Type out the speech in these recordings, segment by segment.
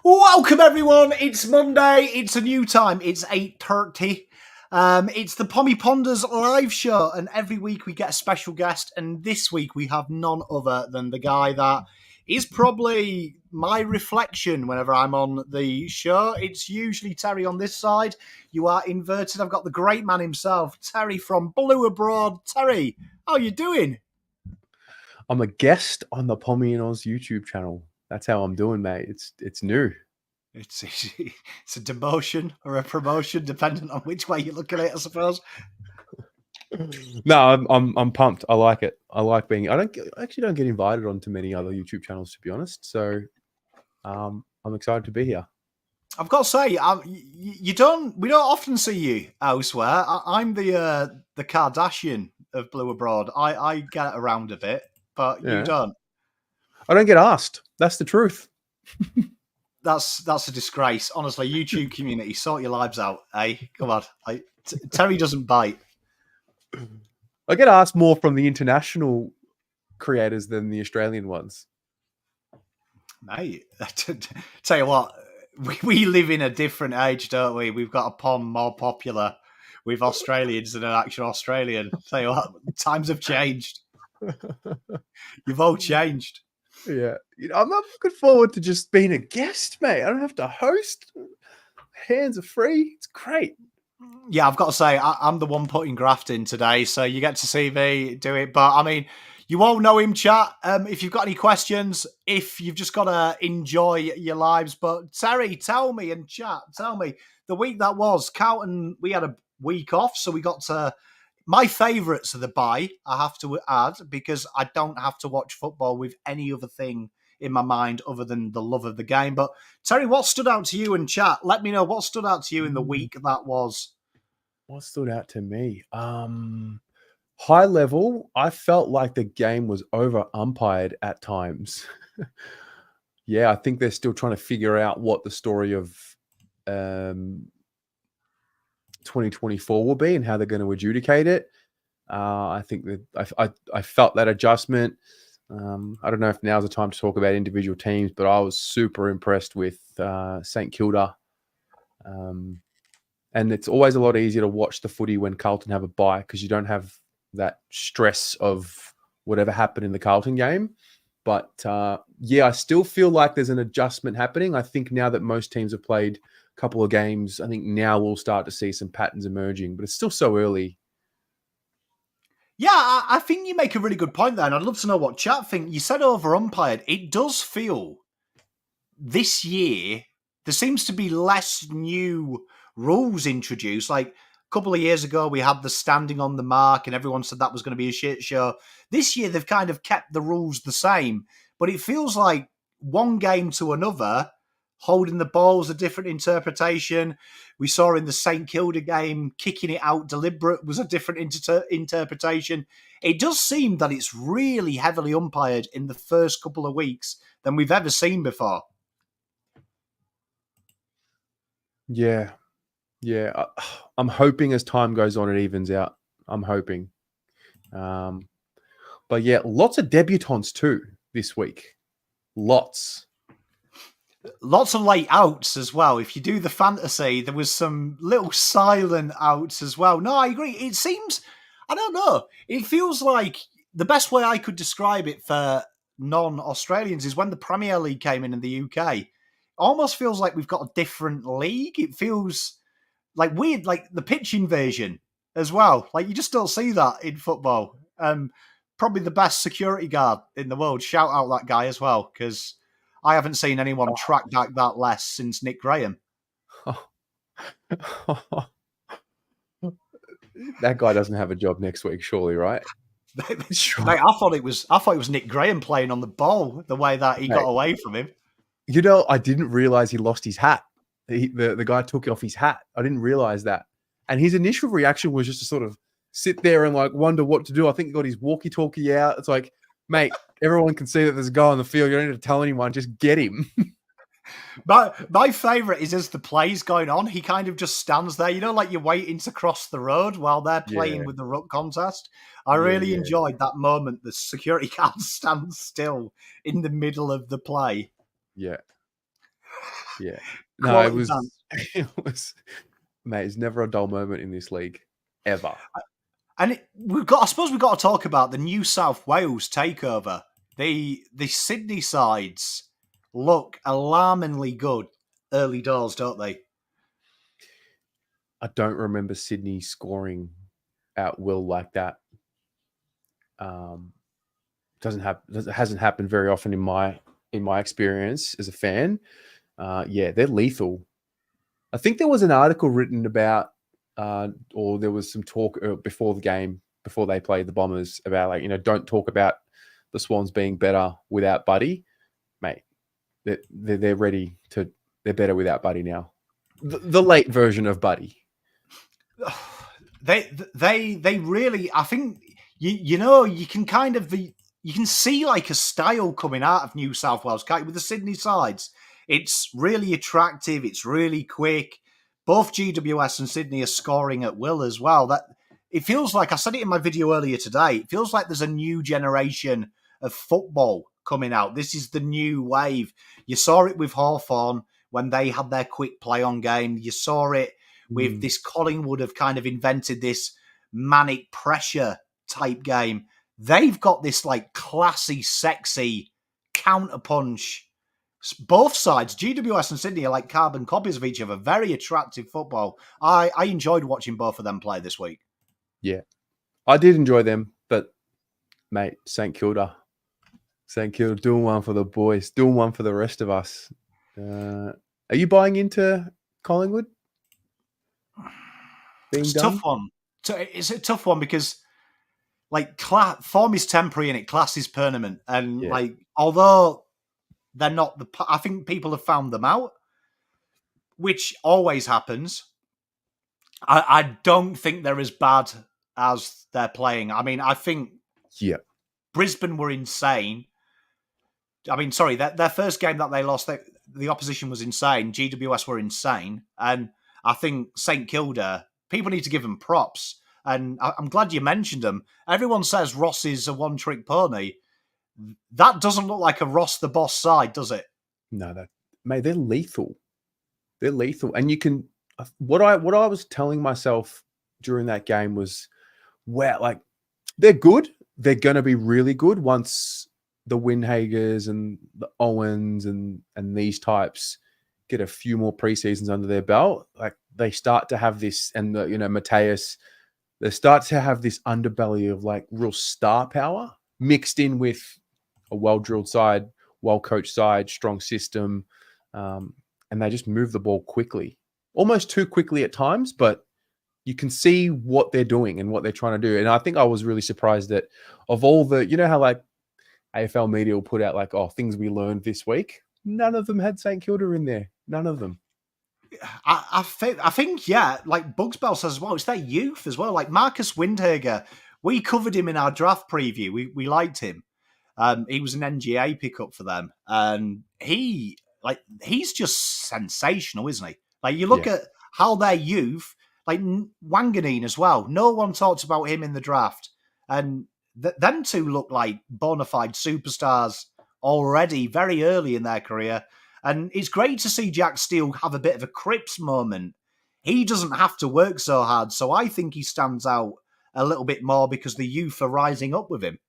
Welcome everyone, it's Monday, it's a new time, it's 8:30. It's the Pommy Ponders live show, and every week we get a special guest, and this week we have none other than the guy that is probably my reflection whenever I'm on the show. It's usually Terry on this side. You are inverted. I've got the great man himself, Terry from Blue Abroad. Terry, how you doing? I'm a guest on the Pommy and Oz YouTube channel. That's how I'm doing, mate. It's new. It's a demotion or a promotion, depending on which way you look at it, I suppose. No, I'm pumped. I like it. I like being. I actually don't get invited onto many other YouTube channels, to be honest. So, I'm excited to be here. I've got to say, we don't often see you elsewhere. I'm the Kardashian of Blue Abroad. I get around a bit, but you don't. I don't get asked. That's the truth. That's a disgrace. Honestly, YouTube community, sort your lives out, eh? Come on. Terry doesn't bite. I get asked more from the international creators than the Australian ones. Mate, tell you what, we live in a different age, don't we? We've got a POM more popular with Australians than an actual Australian. Tell you what, times have changed. You've all changed. Yeah, I'm looking forward to just being a guest, mate. I don't have to host. Hands are free. It's great. Yeah, I've got to say, I'm the one putting graft in today, so you get to see me do it. But I mean, you all know him, chat. If you've got any questions, if you've just got to enjoy your lives. But Terry, tell me, and chat, tell me, the week that was, Carlton, we had a week off, so we got to. My favourites are the bye, I have to add, because I don't have to watch football with any other thing in my mind other than the love of the game. But Terry, what stood out to you in chat? Let me know what stood out to you in the week that was. What stood out to me? High level, I felt like the game was over umpired at times. Yeah, I think they're still trying to figure out what the story of 2024 will be and how they're going to adjudicate it. I think that I felt that adjustment. I don't know if now's the time to talk about individual teams, but I was super impressed with St Kilda. And it's always a lot easier to watch the footy when Carlton have a bye because you don't have that stress of whatever happened in the Carlton game. But yeah, I still feel like there's an adjustment happening. I think now that most teams have played couple of games, I think now we'll start to see some patterns emerging, but it's still so early. Yeah, I think you make a really good point there, and I'd love to know what chat think. You said over umpired. It does feel this year there seems to be less new rules introduced. Like a couple of years ago, we had the standing on the mark, and everyone said that was going to be a shit show. This year, they've kind of kept the rules the same, but it feels like one game to another, holding the ball's a different interpretation. We saw in the St Kilda game, kicking it out deliberate was a different interpretation. It does seem that it's really heavily umpired in the first couple of weeks than we've ever seen before. Yeah. I'm hoping as time goes on, it evens out. I'm hoping. But yeah, lots of debutantes too this week. Lots of late outs as well. If you do the fantasy, there was some little silent outs as well. No, I agree. It seems, I don't know, it feels like the best way I could describe it for non-Australians is when the Premier League came in the UK. It almost feels like we've got a different league. It feels like weird, like the pitch invasion as well. Like you just don't see that in football. Probably the best security guard in the world. Shout out that guy as well, because I haven't seen anyone track back that less since Nick Graham. That guy doesn't have a job next week, surely, right? Mate, I thought it was Nick Graham playing on the ball the way that he got away from him. You know, I didn't realize he lost his hat. The guy took off his hat. I didn't realize that. And his initial reaction was just to sort of sit there and like wonder what to do. I think he got his walkie-talkie out. It's like, mate, everyone can see that there's a guy on the field. You don't need to tell anyone. Just get him. My favourite is as the play's going on, he kind of just stands there. You know, like you're waiting to cross the road while they're playing with the ruck contest. I really enjoyed that moment. The security guard stands still in the middle of the play. Yeah. Yeah. No, it Quality was, dance. it was, mate, it's never a dull moment in this league, ever. And I suppose we've got to talk about the New South Wales takeover. The Sydney sides look alarmingly good early doors, don't they? I don't remember Sydney scoring at will like that. Hasn't happened very often in my experience as a fan. Yeah, they're lethal. I think there was an article written about, or there was some talk before the game, before they played the Bombers, about like, don't talk about the Swans being better without Buddy, mate. They're ready to. They're better without Buddy now. The late version of Buddy. They really. I think you can kind of you can see like a style coming out of New South Wales with the Sydney sides. It's really attractive. It's really quick. Both GWS and Sydney are scoring at will as well. That it feels like, I said it in my video earlier today, it feels like there's a new generation of football coming out. This is the new wave. You saw it with Hawthorn when they had their quick play on game. You saw it with this Collingwood have kind of invented this manic pressure type game. They've got this like classy, sexy counterpunch. Both sides, GWS and Sydney, are like carbon copies of each other. Very attractive football. I enjoyed watching both of them play this week. Yeah, I did enjoy them, but mate, St Kilda doing one for the boys, doing one for the rest of us. Are you buying into Collingwood? It's a tough one. It's a tough one because like form is temporary and class is permanent. And like, although they're not I think people have found them out, which always happens. I don't think they're as bad as they're playing. I mean, I think Brisbane were insane. I mean, sorry, their first game that they lost, the opposition was insane. GWS were insane. And I think St Kilda, people need to give them props. And I'm glad you mentioned them. Everyone says Ross is a one-trick pony. That doesn't look like a Ross the Boss side, does it? No, mate, they're lethal. They're lethal. And you can... What I was telling myself during that game was, wow, like, they're good. They're going to be really good once the Windhagers and the Owens and these types get a few more preseasons under their belt. Like, they start to have this, and Mateus, they start to have this underbelly of like real star power mixed in with a well-drilled side, well-coached side, strong system, and they just move the ball quickly, almost too quickly at times, but you can see what they're doing and what they're trying to do. And I think I was really surprised that of all the, how like AFL media will put out like, oh, things we learned this week, none of them had St Kilda in there. None of them. I think, yeah, like BugsBell says as well, it's their youth as well. Like Marcus Windhager, we covered him in our draft preview. We liked him. He was an NGA pickup for them. And he's just sensational, isn't he? Like, you look at how their youth, like Wanganeen as well, no one talks about him in the draft. And them two look like bona fide superstars already very early in their career. And it's great to see Jack Steele have a bit of a Cripps moment. He doesn't have to work so hard, so I think he stands out a little bit more because the youth are rising up with him.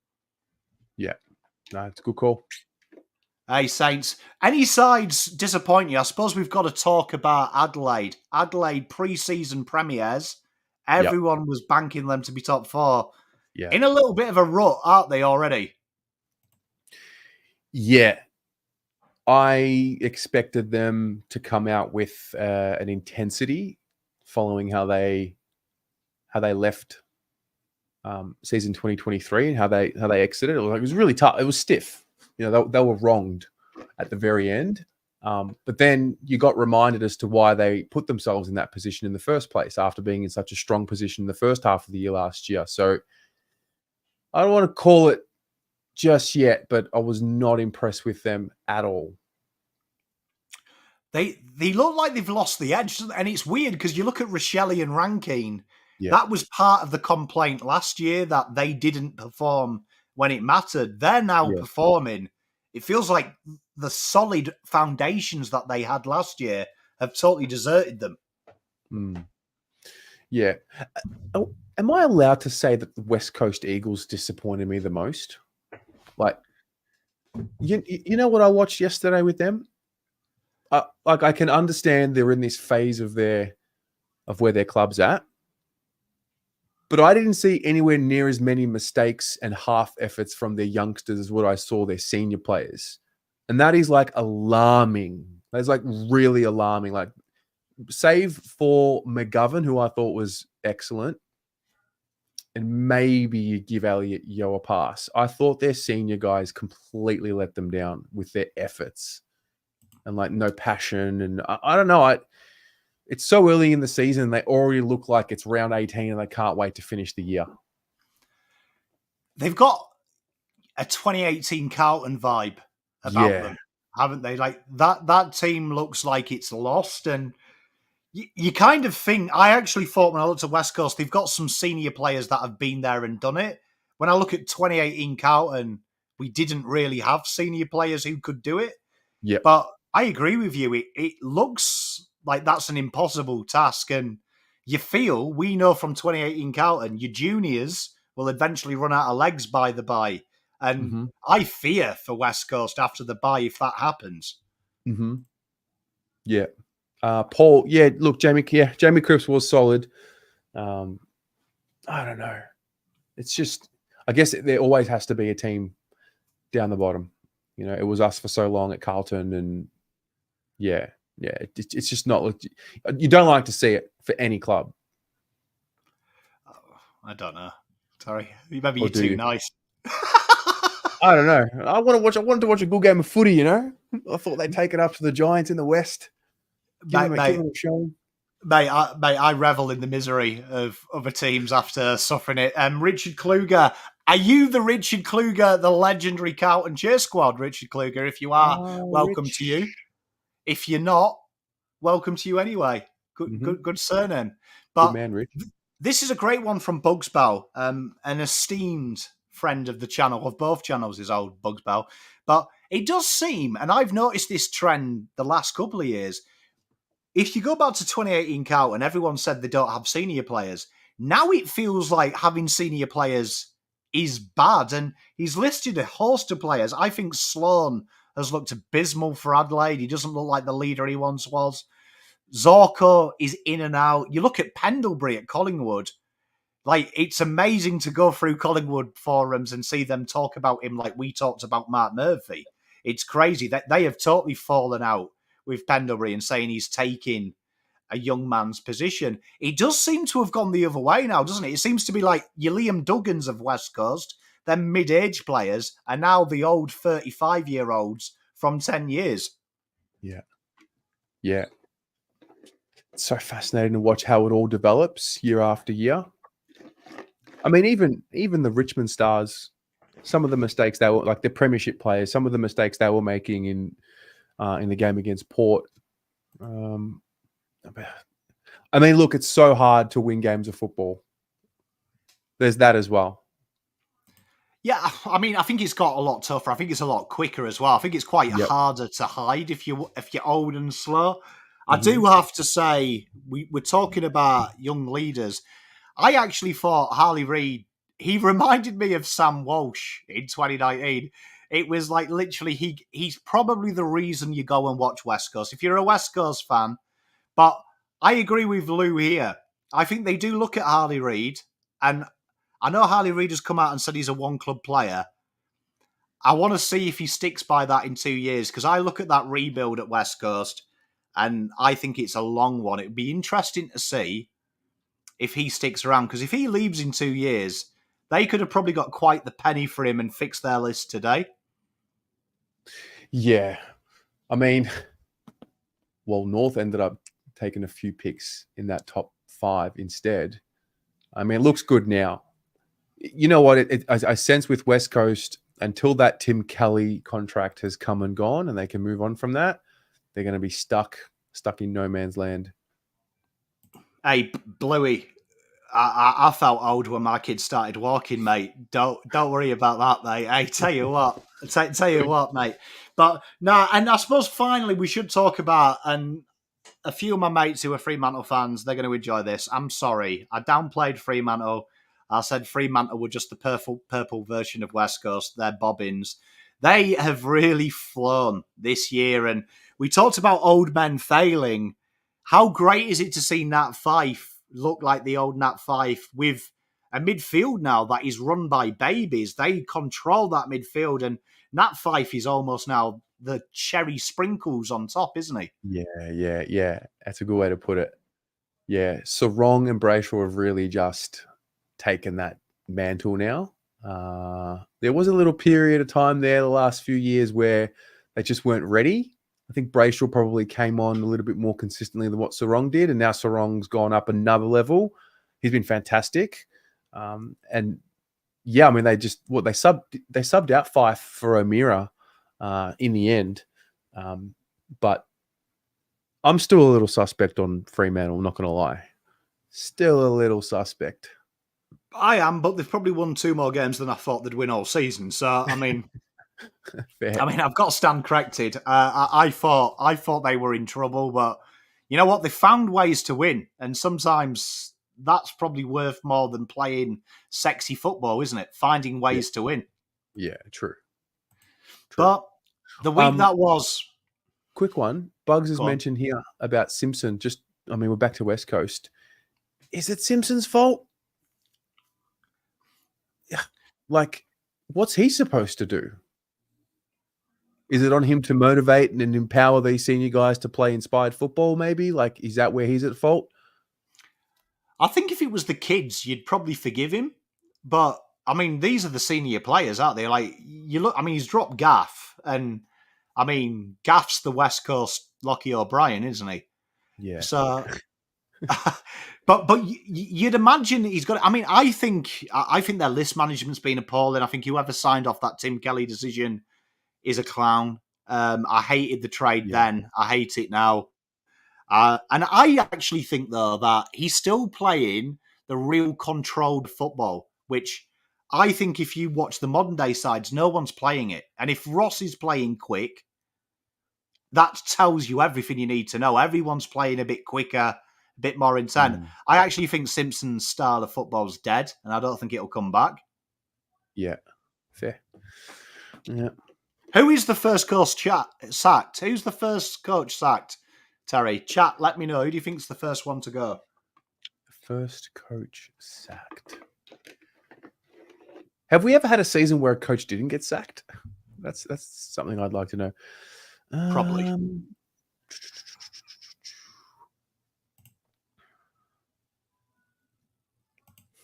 Yeah, no, it's a good call. Hey, Saints, any sides disappoint you? I suppose we've got to talk about Adelaide. Adelaide pre-season premieres. Everyone was banking them to be top four. Yeah. In a little bit of a rut, aren't they already? Yeah. I expected them to come out with an intensity following how they left season 2023 and how they exited. It was really tough. It was stiff. They were wronged at the very end. But then you got reminded as to why they put themselves in that position in the first place after being in such a strong position in the first half of the year last year. So I don't want to call it just yet, but I was not impressed with them at all. They look like they've lost the edge, and it's weird because you look at Rochelle and Rankine. Yeah. That was part of the complaint last year that they didn't perform when it mattered. They're now performing. It feels like the solid foundations that they had last year have totally deserted them. Yeah. Oh, am I allowed to say that the West Coast Eagles disappointed me the most? Like, you know what I watched yesterday with them? Like, I can understand they're in this phase of where their club's at, but I didn't see anywhere near as many mistakes and half efforts from their youngsters as what I saw their senior players. And that is like alarming. That's like really alarming. Like, save for McGovern, who I thought was excellent, and maybe you give Elliot Yeo a pass. I thought their senior guys completely let them down with their efforts and like no passion. And I don't know. It's so early in the season. They already look like it's round 18 and they can't wait to finish the year. They've got a 2018 Carlton vibe about them, haven't they? Like that team looks like it's lost. And you kind of think, I actually thought when I looked at West Coast, they've got some senior players that have been there and done it. When I look at 2018 Carlton, we didn't really have senior players who could do it. Yeah. But I agree with you. It looks like that's an impossible task. And we know from 2018 Carlton, your juniors will eventually run out of legs by the bye. And I fear for West Coast after the bye if that happens. Yeah. Paul, look, Jamie Cripps was solid. I don't know. It's just, I guess there always has to be a team down the bottom. You know, it was us for so long at Carlton, and it's just not. You don't like to see it for any club. I don't know. Sorry, maybe you're too nice. I don't know. I wanted to watch a good game of footy. You know, I thought they'd take it up to the Giants in the West. Give them a show. Mate, I revel in the misery of other teams after suffering it. Richard Kluger, are you the Richard Kluger, the legendary Carlton cheer squad, Richard Kluger? If you are, welcome to you. If you're not, welcome to you anyway. Good surname. But good man, Rich. This is a great one from BugsBell, an esteemed friend of the channel, of both channels, is old BugsBell. But it does seem, and I've noticed this trend the last couple of years, if you go back to 2018 Carlton, everyone said they don't have senior players. Now it feels like having senior players is bad. And he's listed a host of players. I think Sloan has looked abysmal for Adelaide. He doesn't look like the leader he once was. Zorko is in and out. You look at Pendlebury at Collingwood. Like, it's amazing to go through Collingwood forums and see them talk about him like we talked about Mark Murphy. It's crazy that they have totally fallen out with Pendlebury and saying he's taking a young man's position. It does seem to have gone the other way now, doesn't it? It seems to be like your Liam Duggans of West Coast, them mid-age players, are now the old 35-year-olds from 10 years. Yeah. It's so fascinating to watch how it all develops year after year. I mean, even the Richmond Stars, some of the mistakes they were, like the premiership players, some of the mistakes they were making in the game against Port. I mean, look, it's so hard to win games of football. There's that as well. Yeah, I mean, I think it's got a lot tougher. I think it's a lot quicker as well. I think it's quite harder to hide if you're old and slow. I do have to say, we're talking about young leaders. I actually thought Harley Reid, he reminded me of Sam Walsh in 2019. It was like literally, he's probably the reason you go and watch West Coast. If you're a West Coast fan, but I agree with Lou here. I think they do look at Harley Reid, and I know Harley Reid has come out and said he's a one-club player. I want to see if he sticks by that in 2 years, because I look at that rebuild at West Coast, and I think it's a long one. It'd be interesting to see if he sticks around, because if he leaves in 2 years, they could have probably got quite the penny for him and fixed their list today. Yeah. I mean, well, North ended up taking a few picks in that top 5 instead. I mean, it looks good now. You know what? I sense with West Coast, until that Tim Kelly contract has come and gone and they can move on from that, they're going to be stuck in no man's land. Hey, Bluey, I felt old when my kids started walking, mate. Don't worry about that, mate. Hey, tell you what, tell you what, mate. But no, and I suppose finally we should talk about, and a few of my mates who are Fremantle fans, they're going to enjoy this. I'm sorry, I downplayed Fremantle. I said Fremantle were just the purple version of West Coast. They're bobbins. They have really flown this year, and we talked about old men failing. How great is it to see Nat Fife look like the old Nat Fife with a midfield now that is run by babies? They control that midfield, and Nat Fife is almost now the cherry sprinkles on top, isn't he? Yeah. That's a good way to put it. Yeah, Sarong and Brayshaw have really just taken that mantle now. There was a little period of time there the last few years where they just weren't ready. I think Brayshaw probably came on a little bit more consistently than what Sarong did, and now Sarong's gone up another level. He's been fantastic. And yeah, I mean, they subbed out Fife for O'Meara in the end. But I'm still a little suspect on Fremantle, I'm not going to lie. Still a little suspect. I am, but they've probably won 2 more games than I thought they'd win all season. So, I mean, I've got to stand corrected. I thought they were in trouble, but you know what? They found ways to win, and sometimes that's probably worth more than playing sexy football, isn't it? Finding ways to win. Yeah, true. But the week that was... Quick one. Bugs has mentioned here about Simpson. We're back to West Coast. Is it Simpson's fault? Yeah. Like, what's he supposed to do? Is it on him to motivate and empower these senior guys to play inspired football, maybe? Like, is that where he's at fault? I think if it was the kids, you'd probably forgive him. But, I mean, these are the senior players, aren't they? Like, he's dropped Gaff, and, I mean, Gaff's the West Coast Lockie O'Brien, isn't he? Yeah. So... but you'd imagine he's got... I mean, I think their list management's been appalling. I think whoever signed off that Tim Kelly decision is a clown. I hated the trade then. I hate it now. And I actually think, though, that he's still playing the real controlled football, which I think if you watch the modern day sides, no one's playing it. And if Ross is playing quick, that tells you everything you need to know. Everyone's playing a bit quicker, a bit more intent. I actually think Simpson's style of football is dead, and I don't think it'll come back. Yeah, fair. Yeah. Who is the first coach sacked? Who's the first coach sacked? Terry, chat, let me know. Who do you think's the first one to go? First coach sacked. Have we ever had a season where a coach didn't get sacked? That's something I'd like to know. Probably.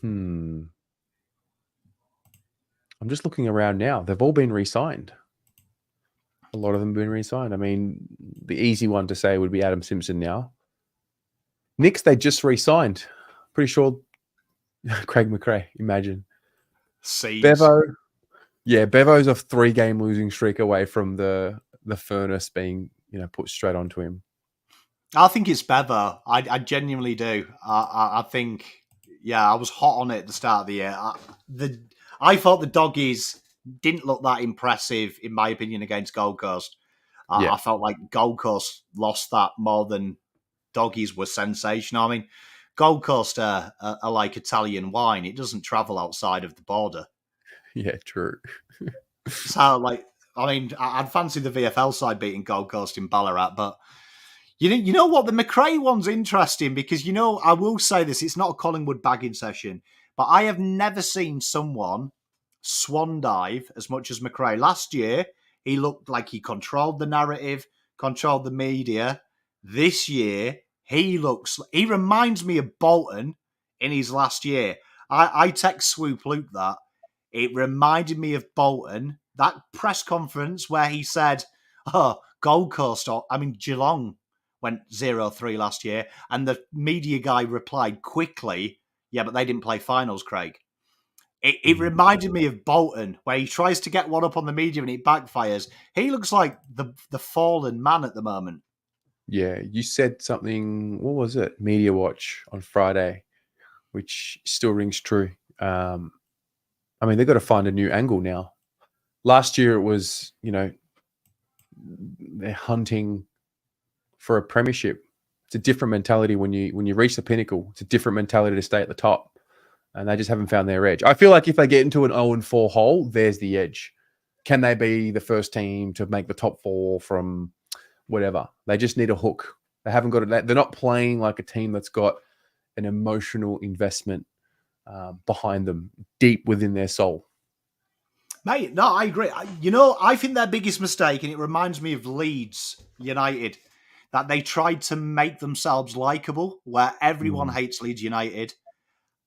I'm just looking around now. They've all been re-signed. A lot of them have been re-signed. I mean, the easy one to say would be Adam Simpson now. Knicks, they just re-signed. Pretty sure Craig McRae, imagine. Bevo. Yeah, Bevo's a 3-game losing streak away from the furnace being, put straight onto him. I think it's Bevo. I genuinely do. I think, I was hot on it at the start of the year. I thought the Doggies didn't look that impressive, in my opinion, against Gold Coast. I felt like Gold Coast lost that more than Doggies were sensational. I mean, Gold Coast are like Italian wine. It doesn't travel outside of the border. Yeah, true. So, I'd fancy the VFL side beating Gold Coast in Ballarat, but you know what? The McRae one's interesting because, I will say this, it's not a Collingwood bagging session, but I have never seen someone swan dive as much as McRae. Last year, he looked like he controlled the narrative, controlled the media. This year, he reminds me of Bolton in his last year. I text Swoop Luke that. It reminded me of Bolton, that press conference where he said, Gold Coast, Geelong went 0-3 last year. And the media guy replied quickly, yeah, but they didn't play finals, Craig. It reminded me of Bolton, where he tries to get one up on the media and it backfires. He looks like the fallen man at the moment. Yeah, you said something, what was it? Media Watch on Friday. which still rings true. I mean, they've got to find a new angle now. Last year, it was, they're hunting for a premiership. It's a different mentality when you reach the pinnacle. It's a different mentality to stay at the top, and they just haven't found their edge. I feel like if they get into an 0-4 hole, there's the edge. Can they be the first team to make the top 4 from whatever? They just need a hook. They haven't got it. They're not playing like a team that's got an emotional investment behind them, deep within their soul. Mate, no, I agree. I think their biggest mistake, and it reminds me of Leeds United, that they tried to make themselves likeable, where everyone hates Leeds United.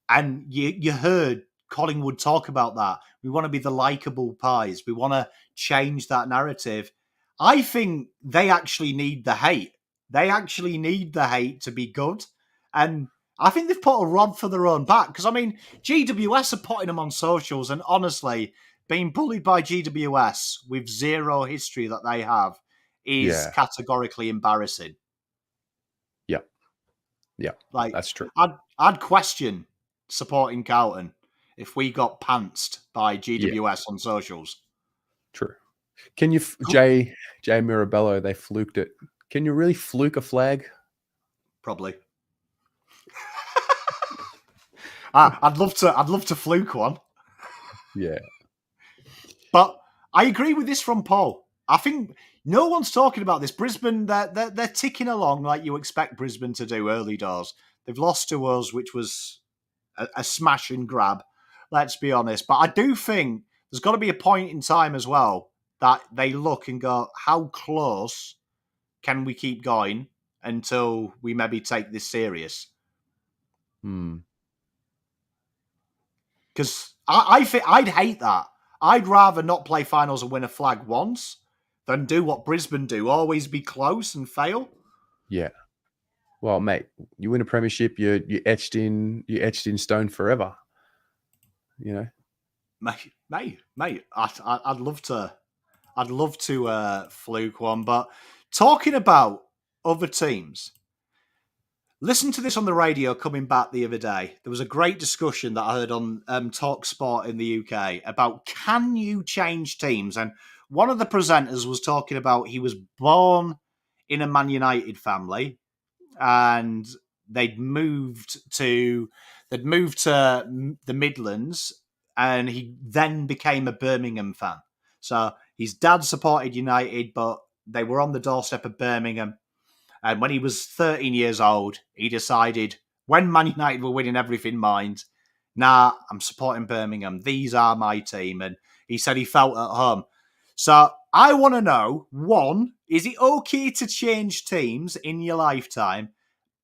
And you heard Collingwood talk about that. We want to be the likeable pies. We want to change that narrative. I think they actually need the hate. They actually need the hate to be good. And I think they've put a rod for their own back. Because, I mean, GWS are putting them on socials. And honestly, being bullied by GWS with zero history that they have is categorically embarrassing. Yeah, like that's true. I'd question supporting Carlton if we got pantsed by GWS on socials. True. Can you, Jay Mirabello, they fluked it. Can you really fluke a flag? Probably. I'd love to fluke one. Yeah. But I agree with this from Paul. I think no one's talking about this. Brisbane, they're ticking along like you expect Brisbane to do early doors. They've lost to us, which was a smash and grab, let's be honest. But I do think there's got to be a point in time as well that they look and go, how close can we keep going until we maybe take this serious? Because I think I'd hate that. I'd rather not play finals and win a flag once than do what Brisbane do, always be close and fail. Yeah. Well, mate, you win a premiership, you're etched in stone forever. Mate, I'd love to fluke one. But talking about other teams, listen to this on the radio coming back the other day. There was a great discussion that I heard on Talk Sport in the UK about can you change teams? And one of the presenters was talking about he was born in a Man United family and they'd moved to the Midlands and he then became a Birmingham fan. So his dad supported United, but they were on the doorstep of Birmingham. And when he was 13 years old, he decided, when Man United were winning everything in mind, I'm supporting Birmingham. These are my team. And he said he felt at home. So I want to know, one, is it okay to change teams in your lifetime?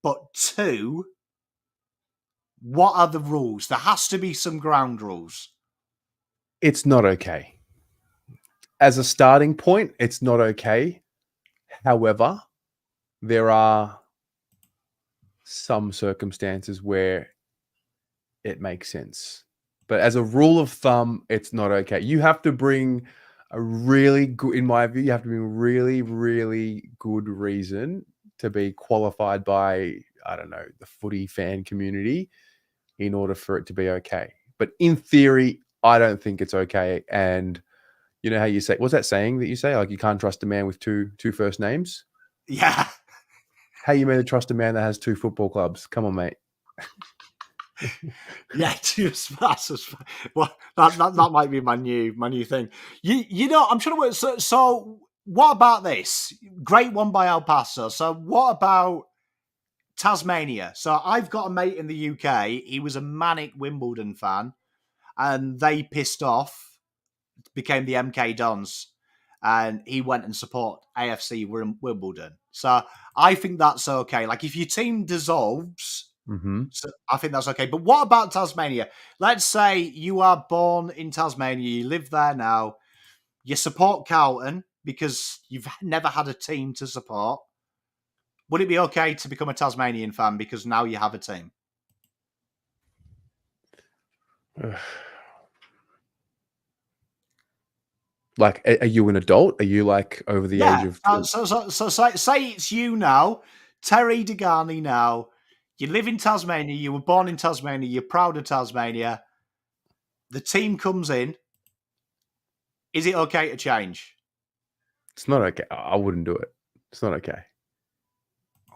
But two, what are the rules? There has to be some ground rules. It's not okay. As a starting point, it's not okay. However, there are some circumstances where it makes sense. But as a rule of thumb, it's not okay. You have to bring a really good, in my view, you have to bring a really, really good reason to be qualified by, I don't know, the footy fan community in order for it to be okay. But in theory, I don't think it's okay. And you know how you say, what's that saying that you say? Like you can't trust a man with two first names? Yeah. How you meant to trust a man that has 2 football clubs? Come on, mate. Yeah, well, that might be my new thing. I'm trying to work. So what about this? Great one by El Paso. So what about Tasmania? So I've got a mate in the UK. He was a manic Wimbledon fan, and they pissed off, became the MK Dons, and he went and support AFC Wimbledon. So I think that's okay. Like if your team dissolves. So I think that's okay. But what about Tasmania? Let's say you are born in Tasmania, you live there now, you support Carlton because you've never had a team to support. Would it be okay to become a Tasmanian fan because now you have a team? Like, are you an adult? Are you like over the age of... So say it's you now, Terry Degani now. You live in Tasmania, you were born in Tasmania, you're proud of Tasmania. The team comes in. Is it okay to change? It's not okay. I wouldn't do it. It's not okay.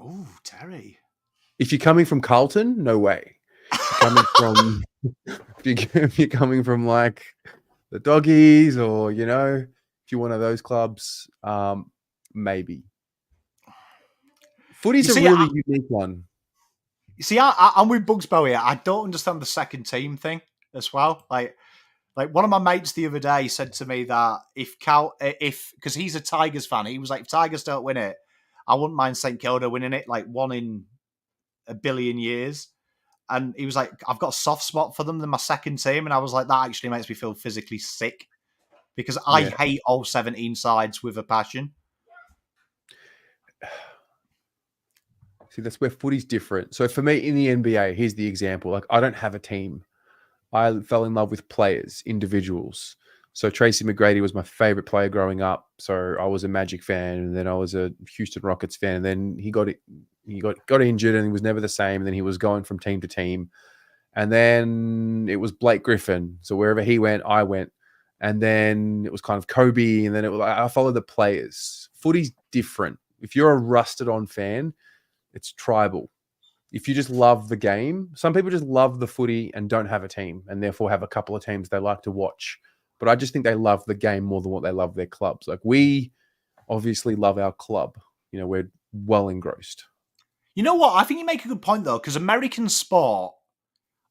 Oh, Terry. If you're coming from Carlton, no way. If you're coming from like the Doggies or, if you're one of those clubs, maybe. Footy's a really unique one. You see, I'm with BugsBell here. I don't understand the second team thing as well. Like one of my mates the other day said to me that because he's a Tigers fan, he was like, if Tigers don't win it, I wouldn't mind St Kilda winning it, like one in a billion years. And he was like, I've got a soft spot for them. They're my second team. And I was like, that actually makes me feel physically sick because I hate all 17 sides with a passion. See, that's where footy's different. So for me in the NBA, here's the example. Like, I don't have a team. I fell in love with players, individuals. So Tracy McGrady was my favorite player growing up. So I was a Magic fan, and then I was a Houston Rockets fan. And then he got injured, and he was never the same. And then he was going from team to team. And then it was Blake Griffin. So wherever he went, I went. And then it was kind of Kobe. And then I followed the players. Footy's different. If you're a rusted-on fan, it's tribal. If you just love the game, some people just love the footy and don't have a team and therefore have a couple of teams they like to watch. But I just think they love the game more than what they love their clubs. Like, we obviously love our club. We're well engrossed. You know what? I think you make a good point, though, because American sport,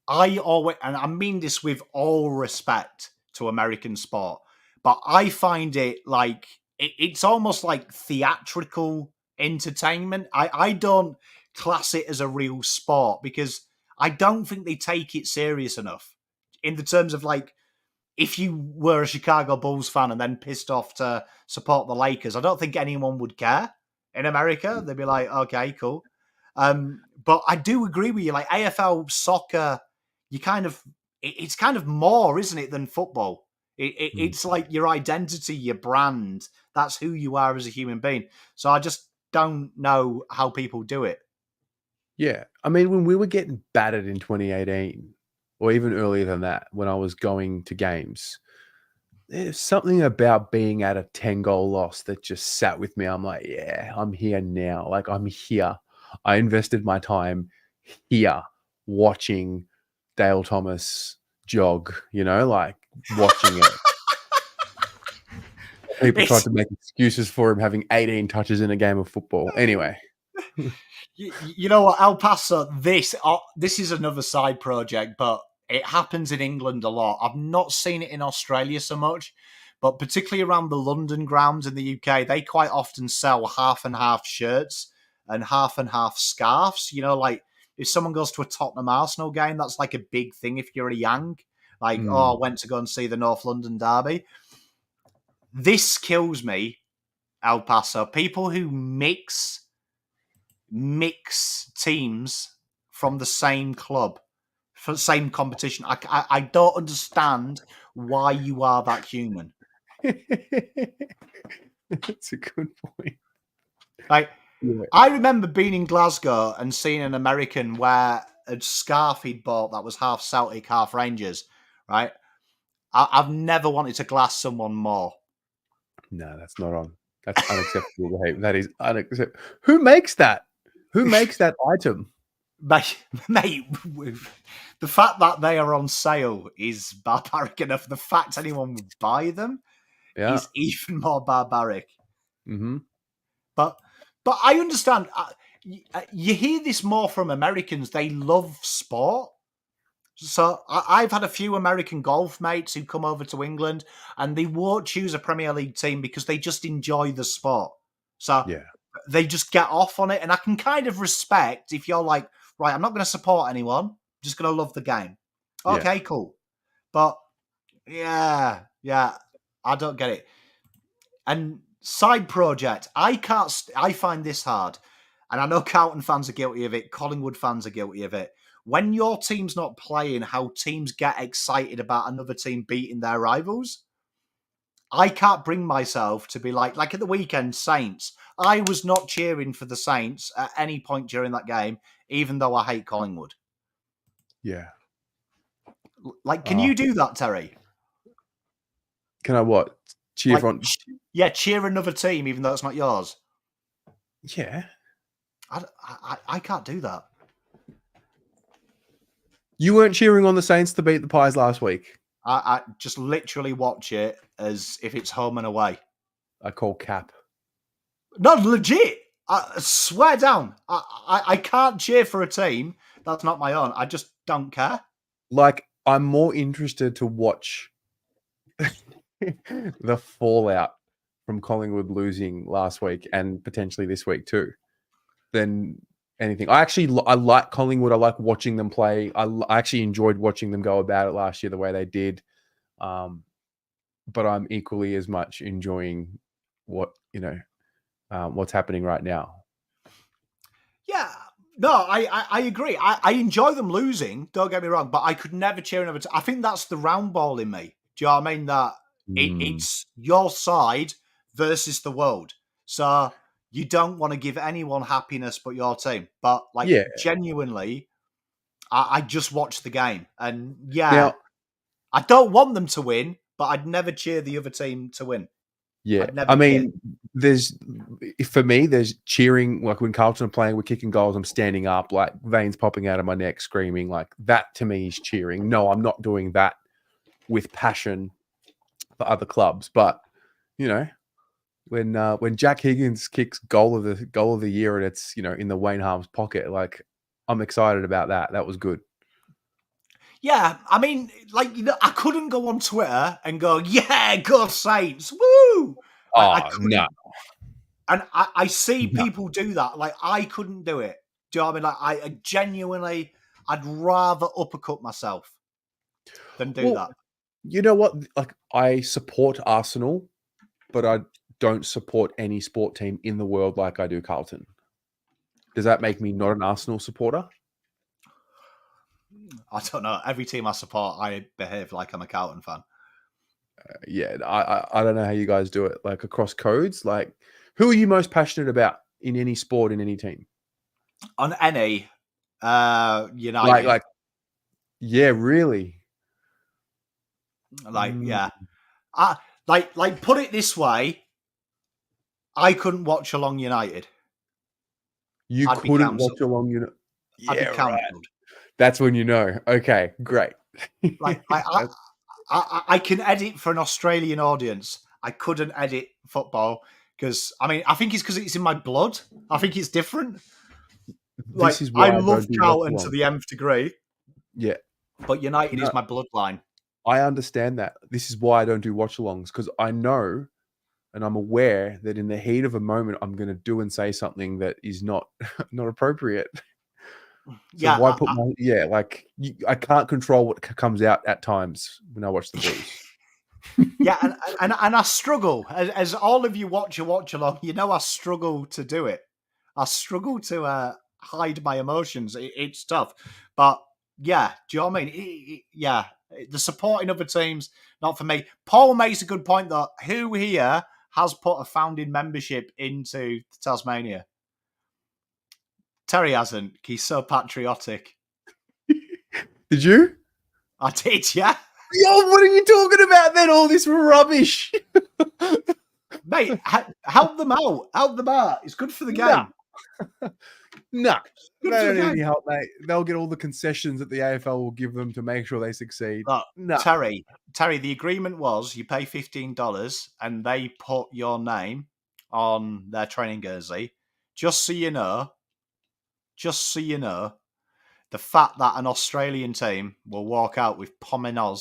I always, and I mean this with all respect to American sport, but I find it like, it's almost like theatrical entertainment. I don't class it as a real sport because I don't think they take it serious enough in the terms of, like, if you were a Chicago Bulls fan and then pissed off to support the Lakers, I don't think anyone would care in America. They'd be like, okay, cool. But I do agree with you. Like, AFL soccer, it's kind of more, isn't it, than football? It's like your identity, your brand. That's who you are as a human being. So I just don't know how people do it. Yeah. I mean, when we were getting battered in 2018, or even earlier than that, when I was going to games, there's something about being at a 10-goal loss that just sat with me. I'm like, yeah, I'm here now. Like, I'm here. I invested my time here watching Dale Thomas jog, like watching it. People tried to make excuses for him having 18 touches in a game of football. Anyway. You know what, El Paso, this is another side project, but it happens in England a lot. I've not seen it in Australia so much, but particularly around the London grounds in the UK, they quite often sell half and half shirts and half scarves. Like if someone goes to a Tottenham Arsenal game, that's like a big thing if you're a Yang. Like, I went to go and see the North London derby. This kills me, El Paso. People who mix teams from the same club for the same competition. I don't understand why you are that human. That's a good point. Like, I remember being in Glasgow and seeing an American wear a scarf he'd bought that was half Celtic, half Rangers, right? I've never wanted to glass someone more. No, that's not on. That's unacceptable behavior. That is unacceptable. Who makes that? Who makes that item? Mate, the fact that they are on sale is barbaric enough. The fact anyone would buy them is even more barbaric. Mm-hmm. But I understand. You hear this more from Americans. They love sport. So I've had a few American golf mates who come over to England and they won't choose a Premier League team because they just enjoy the sport. So they just get off on it. And I can kind of respect if you're like, right, I'm not going to support anyone. I'm just going to love the game. Okay, cool. But yeah, I don't get it. And side project, I find this hard. And I know Carlton fans are guilty of it. Collingwood fans are guilty of it. When your team's not playing, how teams get excited about another team beating their rivals. I can't bring myself to be like at the weekend, Saints. I was not cheering for the Saints at any point during that game, even though I hate Collingwood. Yeah. Like, can you do that, Terry? Can I what? Cheer for? Cheer another team, even though it's not yours. Yeah. I can't do that. You weren't cheering on the Saints to beat the Pies last week. I just literally watch it as if it's home and away. I call cap. Not legit. I swear down. I can't cheer for a team that's not my own. I just don't care. Like, I'm more interested to watch the fallout from Collingwood losing last week and potentially this week too than anything. I like Collingwood. I like watching them play. I actually enjoyed watching them go about it last year the way they did. But I'm equally as much enjoying what's happening right now. Yeah, no, I agree. I enjoy them losing. Don't get me wrong, but I could never cheer another team. I think that's the round ball in me. Do you know what I mean? That it's your side versus the world. So you don't want to give anyone happiness but your team. But genuinely, I just watch the game, and now, I don't want them to win, but I'd never cheer the other team to win. Yeah, I mean, there's cheering, like when Carlton are playing, we're kicking goals, I'm standing up, like veins popping out of my neck, screaming. Like that to me is cheering. No, I'm not doing that with passion for other clubs, but when Jack Higgins kicks goal of the year and it's in the Wayne Harms pocket, like I'm excited about that. That was good. Yeah, I mean, I couldn't go on Twitter and go, "Yeah, go Saints, woo!" I couldn't. No. And I see people do that. Like, I couldn't do it. Do you know what I mean? Like, I genuinely, I'd rather uppercut myself than do that. You know what? Like, I support Arsenal, but I don't support any sport team in the world like I do Carlton. Does that make me not an Arsenal supporter? I don't know. Every team I support, I behave like I'm a Carlton fan. I don't know how you guys do it. Like across codes, like who are you most passionate about in any sport, in any team? On any, United. Like, yeah, really. Yeah. Like put it this way, I couldn't watch Along United. You couldn't watch Along United. I'd be cancelled. Right. That's when you know. Okay, great. I can edit for an Australian audience. I couldn't edit football because, I mean, I think it's because it's in my blood. I think it's different. Like, I love Carlton to the nth degree. Yeah. But United is my bloodline. I understand that. This is why I don't do watch-alongs, because I know and I'm aware that in the heat of a moment, I'm going to do and say something that is not appropriate. So why put I can't control what comes out at times when I watch the Blues. Yeah, and I struggle as all of you watch along. I struggle to do it. I struggle to hide my emotions. It's tough, but yeah, do you know what I mean? The supporting other teams, not for me. Paul makes a good point though. Who here has put a founding membership into Tasmania? Terry hasn't. He's so patriotic. Did you? I did, yeah. Yo, what are you talking about then? All this rubbish. Mate, help them out. Help them out. It's good for the game. No. They don't need any help, mate. They'll get all the concessions that the AFL will give them to make sure they succeed. No. Terry, the agreement was you pay $15 and they put your name on their training jersey. Just so you know, the fact that an Australian team will walk out with Pommy on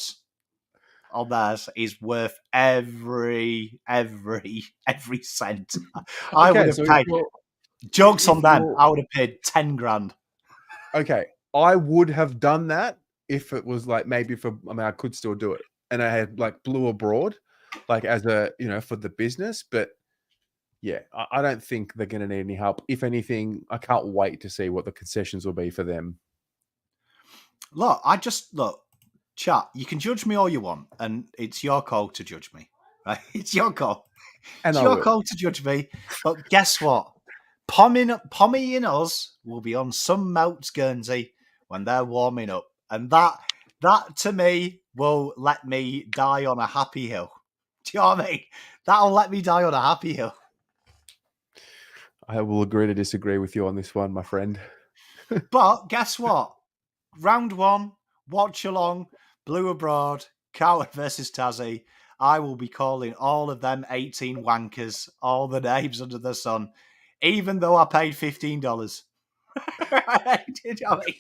theirs is worth every cent. I would have paid. Jokes on them. I would have paid 10 grand. Okay, I would have done that if it was like maybe I could still do it, and I had like Blue Abroad, like as a for the business, but. Yeah, I don't think they're going to need any help. If anything, I can't wait to see what the concessions will be for them. Look, chat, you can judge me all you want, and it's your call to judge me. Right? It's your call. And It's I your will. call to judge me. But guess what? Pommy and us will be on some Melts Guernsey when they're warming up. And that to me will let me die on a happy hill. Do you know what I mean? That'll let me die on a happy hill. I will agree to disagree with you on this one, my friend. But guess what? Round 1, watch along, Blue Abroad, Coward versus Tassie. I will be calling all of them 18 wankers, all the names under the sun, even though I paid $15. Do you know what I mean?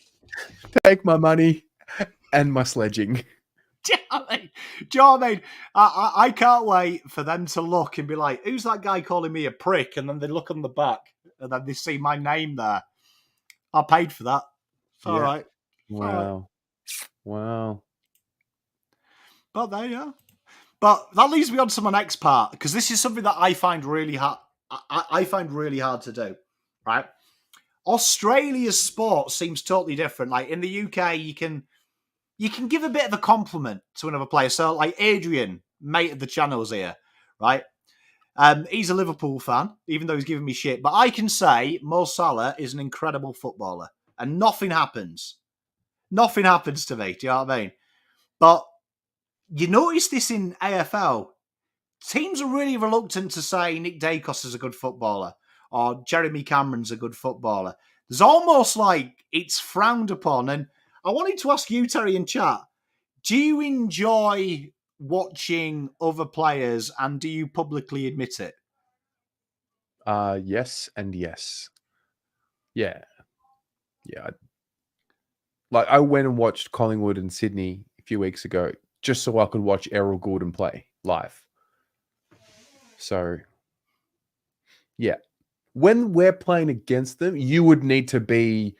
Take my money and my sledging. Do you know what I mean? Do you know what I mean? I can't wait for them to look and be like, who's that guy calling me a prick? And then they look on the back and then they see my name there. I paid for that. It's all right. Wow. Wow. But there you are. But that leads me on to my next part, because this is something that I find really hard. I find really hard to do, right? Australia's sport seems totally different. Like in the UK, you can give a bit of a compliment to another player. So, like Adrian, mate of the channels here, right? He's a Liverpool fan, even though he's giving me shit. But I can say Mo Salah is an incredible footballer, and nothing happens. Nothing happens to me. Do you know what I mean? But you notice this in AFL. Teams are really reluctant to say Nick Dacos is a good footballer or Jeremy Cameron's a good footballer. There's almost like it's frowned upon. And I wanted to ask you, Terry, in chat, do you enjoy watching other players and do you publicly admit it? Yes and yes. Yeah. Yeah. Like I went and watched Collingwood and Sydney a few weeks ago just so I could watch Errol Gordon play live. So, yeah. When we're playing against them, you would need to be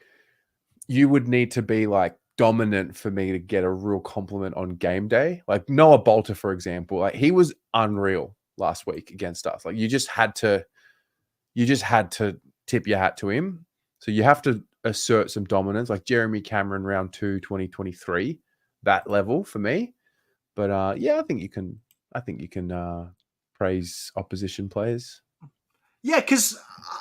like dominant for me to get a real compliment on game day. Like Noah Bolter, for example, like he was unreal last week against us. Like you just had to tip your hat to him. So you have to assert some dominance, like Jeremy Cameron round 2, 2023, that level for me. But yeah, I think you can praise opposition players. Yeah, because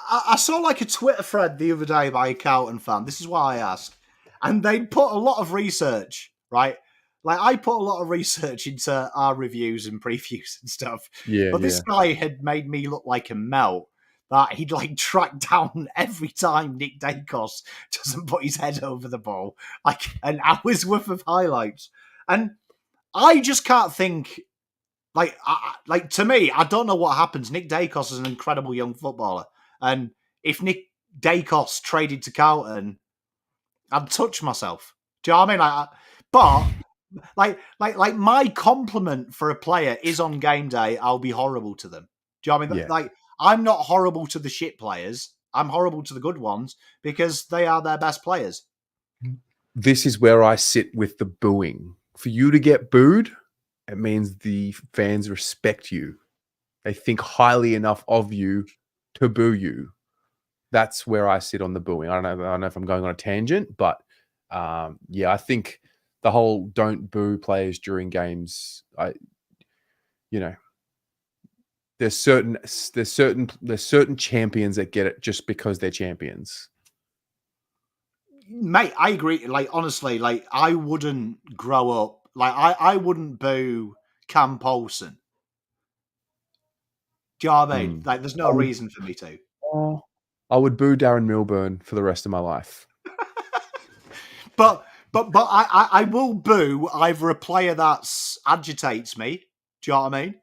I saw like a Twitter thread the other day by a Carlton fan. This is why I asked. And they put a lot of research, right? Like I put a lot of research into our reviews and previews and stuff. Yeah. But this guy had made me look like a melt that he'd like track down every time Nick Dacos doesn't put his head over the ball, like an hour's worth of highlights. And I just can't think. Like to me, I don't know what happens. Nick Dacos is an incredible young footballer, and if Nick Dacos traded to Carlton, I'd touch myself. Do you know what I mean? Like my compliment for a player is on game day, I'll be horrible to them. Do you know what I mean? Yeah. Like I'm not horrible to the shit players. I'm horrible to the good ones because they are their best players. This is where I sit with the booing. For you to get booed, it means the fans respect you. They think highly enough of you to boo you. That's where I sit on the booing. I don't know if I'm going on a tangent, but yeah, I think the whole don't boo players during games. There's certain champions that get it just because they're champions. Mate, I agree. Like honestly, like I wouldn't grow up. Like I wouldn't boo Cam Paulson. Do you know what I mean? Like there's no reason for me to. I would boo Darren Milburn for the rest of my life. But I will boo either a player that agitates me. Do you know what I mean?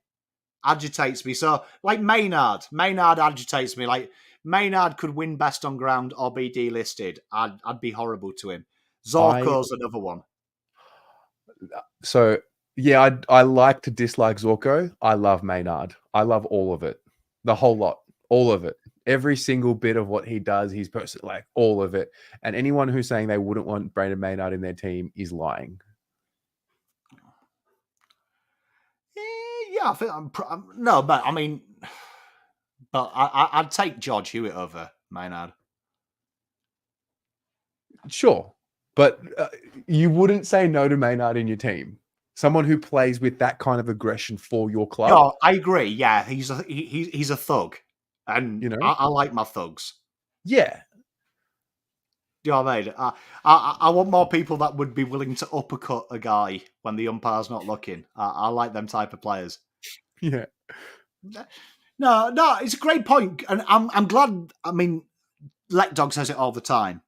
Agitates me. So like Maynard agitates me. Like Maynard could win best on ground or be delisted. I'd be horrible to him. Zorko's another one. So yeah, I like to dislike Zorko. I love Maynard. I love all of it, the whole lot, all of it. Every single bit of what he does, he's like all of it. And anyone who's saying they wouldn't want Brandon Maynard in their team is lying. Yeah, I think no, but I mean, but I'd take George Hewitt over Maynard. Sure, but you wouldn't say no to Maynard in your team. Someone who plays with that kind of aggression for your club. Yeah, I agree. Yeah, he's a thug, and I like my thugs. Yeah. Do you know what I mean? I want more people that would be willing to uppercut a guy when the umpire's not looking. I like them type of players. Yeah. No, it's a great point, and I'm glad. I mean, Letdog says it all the time.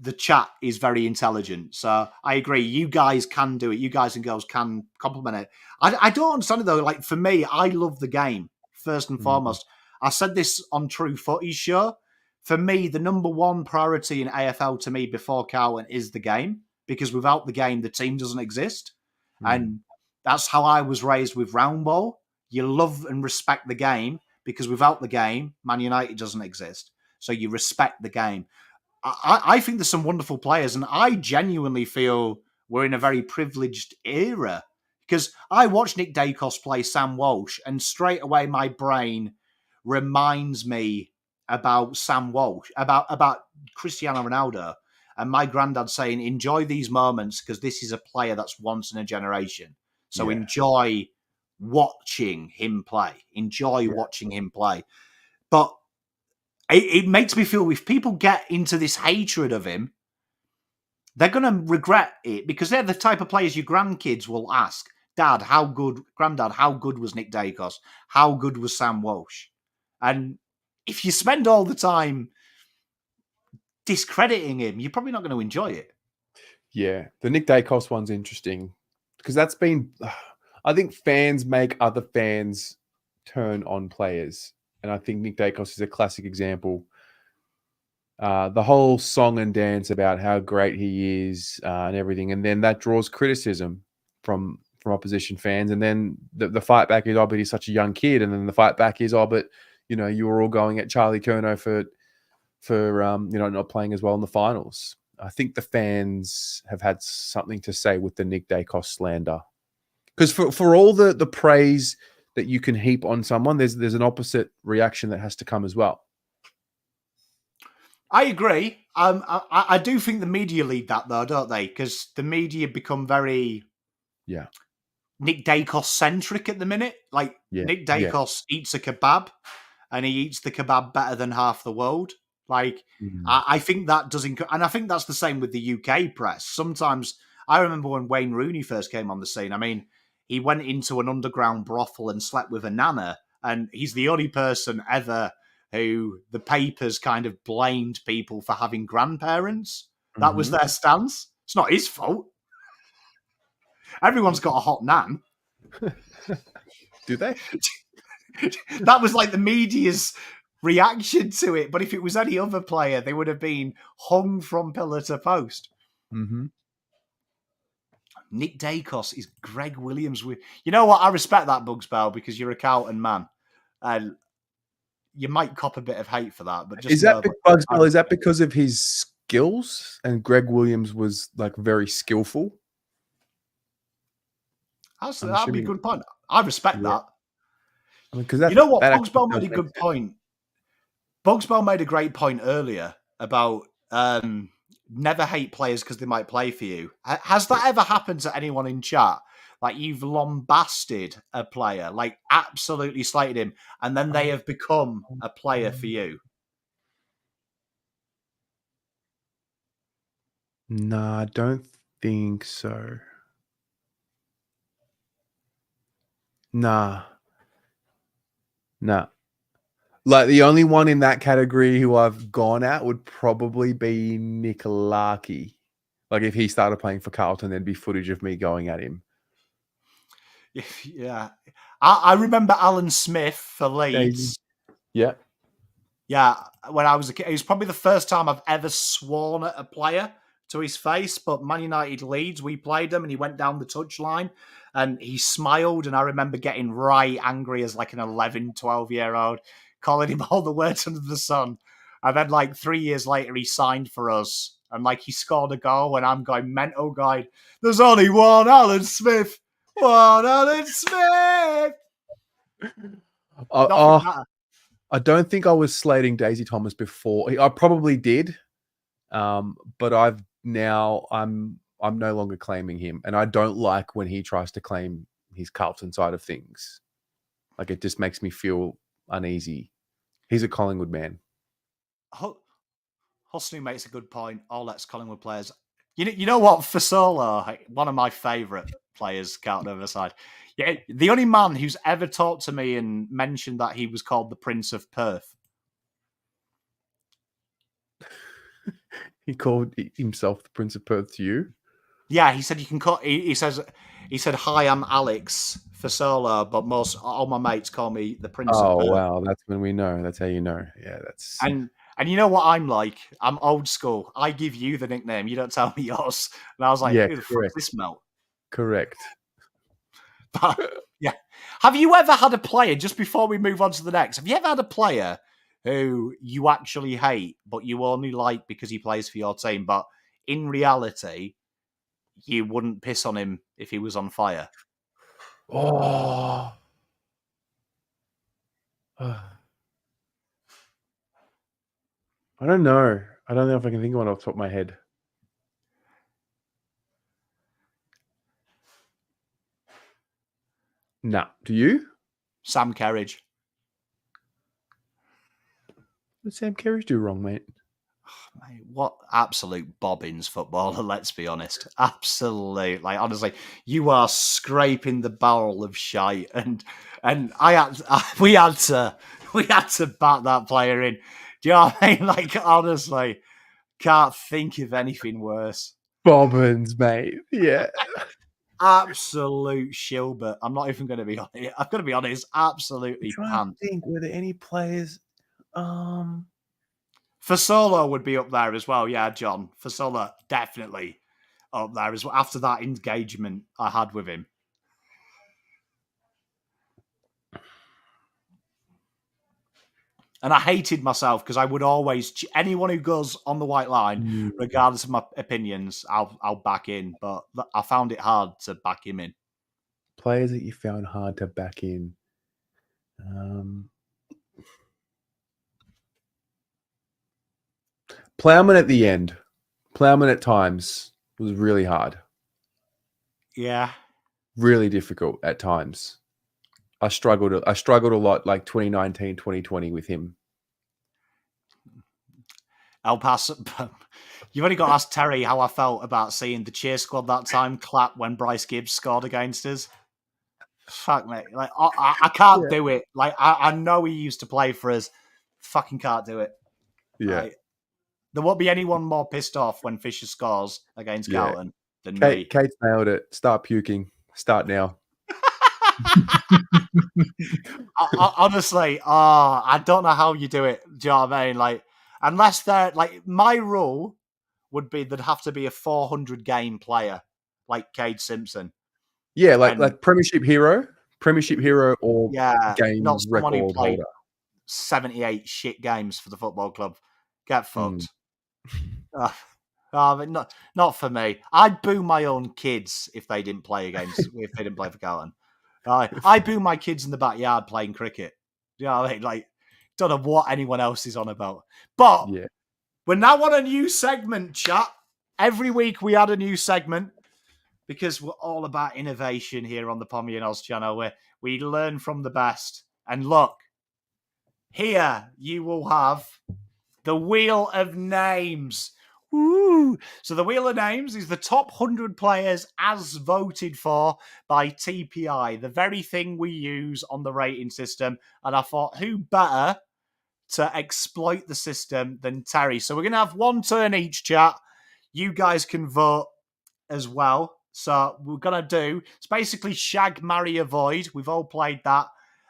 The chat is very intelligent, so I agree. You guys can do it. You guys and girls can compliment it. I don't understand it though. Like for me, I love the game first and foremost. I said this on True Footy's show. For me, the number one priority in AFL to me before Carlton is the game, because without the game, the team doesn't exist. And that's how I was raised with round ball. You love and respect the game, because without the game, Man United doesn't exist. So you respect the game. I think there's some wonderful players, and I genuinely feel we're in a very privileged era, because I watched Nick Dacos play Sam Walsh, and straight away my brain reminds me about Sam Walsh, about Cristiano Ronaldo, and my granddad saying, enjoy these moments because this is a player that's once in a generation. So enjoy watching him play. Enjoy watching him play. But it makes me feel if people get into this hatred of him, they're going to regret it, because they're the type of players your grandkids will ask, Granddad, how good was Nick Dacos? How good was Sam Walsh? And if you spend all the time discrediting him, you're probably not going to enjoy it. Yeah, the Nick Dacos one's interesting because that's been, I think fans make other fans turn on players. And I think Nick Dacos is a classic example. The whole song and dance about how great he is and everything. And then that draws criticism from opposition fans. And then the fight back is, oh, but he's such a young kid. And then the fight back is, oh, but, you were all going at Charlie Curnow for not playing as well in the finals. I think the fans have had something to say with the Nick Dacos slander. Because for all the praise that you can heap on someone, there's an opposite reaction that has to come as well. I agree. I do think the media lead that though, don't they? Because the media become very Nick Dacos centric at the minute. Like Nick Dacos eats a kebab, and he eats the kebab better than half the world. Like I think that doesn't, and I think that's the same with the UK press. Sometimes I remember when Wayne Rooney first came on the scene. I mean, he went into an underground brothel and slept with a nana, and he's the only person ever who the papers kind of blamed people for having grandparents. That was their stance. It's not his fault. Everyone's got a hot nan. Do they? That was like the media's reaction to it. But if it was any other player, they would have been hung from pillar to post. Nick Dacos is Greg Williams. You know what? I respect that, BugsBell, because you're a Carlton man. And you might cop a bit of hate for that. But just is that because of his skills? And Greg Williams was like very skillful? That'd be a good point. I respect that. I mean, because you know what? BugsBell made a good point. BugsBell made a great point earlier about never hate players because they might play for you. Has that ever happened to anyone in chat? Like you've lambasted a player, like absolutely slated him, and then they have become a player for you? No, I don't think so. Nah. Like the only one in that category who I've gone at would probably be Nick Larkey. Like if he started playing for Carlton, there'd be footage of me going at him. Yeah. I remember Alan Smith for Leeds. Yeah. Yeah. When I was a kid, it was probably the first time I've ever sworn at a player to his face, but Man United Leeds, we played them and he went down the touchline and he smiled. And I remember getting right angry as like an 11, 12-year-old, calling him all the words under the sun. And then like 3 years later, he signed for us and like he scored a goal and I'm going mental guide. There's only one Alan Smith. One Alan Smith. I don't think I was slating Daisy Thomas before. I probably did. But I'm I'm no longer claiming him. And I don't like when he tries to claim his Carlton side of things. Like, it just makes me feel uneasy. He's a Collingwood man. Hosni makes a good point. All ex-Collingwood players. You know what? For Solo, one of my favourite players, Carlton Overside. Yeah, the only man who's ever talked to me and mentioned that he was called the Prince of Perth. He called himself the Prince of Perth to you? Yeah, he said you can call. He said, "Hi, I'm Alex for Solo, but all my mates call me the Prince of Perth." Oh wow, that's when we know. That's how you know. Yeah, that's and you know what I'm like? I'm old school. I give you the nickname. You don't tell me yours. And I was like, yeah, "Who the fuck is this melt?" Correct. But yeah, have you ever had a player? Just before we move on to the next, have you ever had a player who you actually hate, but you only like because he plays for your team, but in reality, you wouldn't piss on him if he was on fire? Oh. I don't know. I don't know if I can think of one off the top of my head. Nah. Do you? Sam Kerridge. What did Sam Kerridge do wrong, mate? Mate, what absolute bobbins footballer, let's be honest. Absolute. Like, honestly, you are scraping the barrel of shite. And we had to bat that player in. Do you know what I mean? Like, honestly, can't think of anything worse. Bobbins, mate. Yeah. Absolute shilbert. I'm not even going to be honest. I'm going to be honest. Absolutely pants. I think, were there any players? Fasolo would be up there as well. Yeah, John. Fasolo definitely up there as well. After that engagement I had with him. And I hated myself because I would always, anyone who goes on the white line, regardless of my opinions, I'll back in. But I found it hard to back him in. Players that you found hard to back in. Plowman at the end. Plowman at times was really hard. Yeah. Really difficult at times. I struggled a lot, like 2019, 2020 with him. I'll pass. You've only got to ask Terry how I felt about seeing the cheer squad that time clap when Bryce Gibbs scored against us. Fuck, mate. Like, I can't do it. Like, I know he used to play for us. Fucking can't do it. Yeah. Like, there won't be anyone more pissed off when Fisher scores against Carlton than me. Kate's nailed it. Start puking. Start now. Honestly, I don't know how you do it. Do you know what I mean? Like, unless they're like, my rule would be there'd have to be a 400 game player like Cade Simpson. Yeah, like Premiership hero or game not someone who record played holder. 78 shit games for the football club. Get fucked. But not for me. I'd boo my own kids if they didn't play if they didn't play for Carlton. I boo my kids in the backyard playing cricket. You know what I mean? Like, don't know what anyone else is on about. But we're now on a new segment, chat. Every week we add a new segment because we're all about innovation here on the Pommy and Oz channel, where we learn from the best. And look, here you will have the Wheel of Names. Woo! So the Wheel of Names is the top 100 players as voted for by TPI, the very thing we use on the rating system. And I thought, who better to exploit the system than Terry? So we're going to have one turn each, chat. You guys can vote as well. So we're going to do, it's basically Shag, Marry, Avoid. We've all played that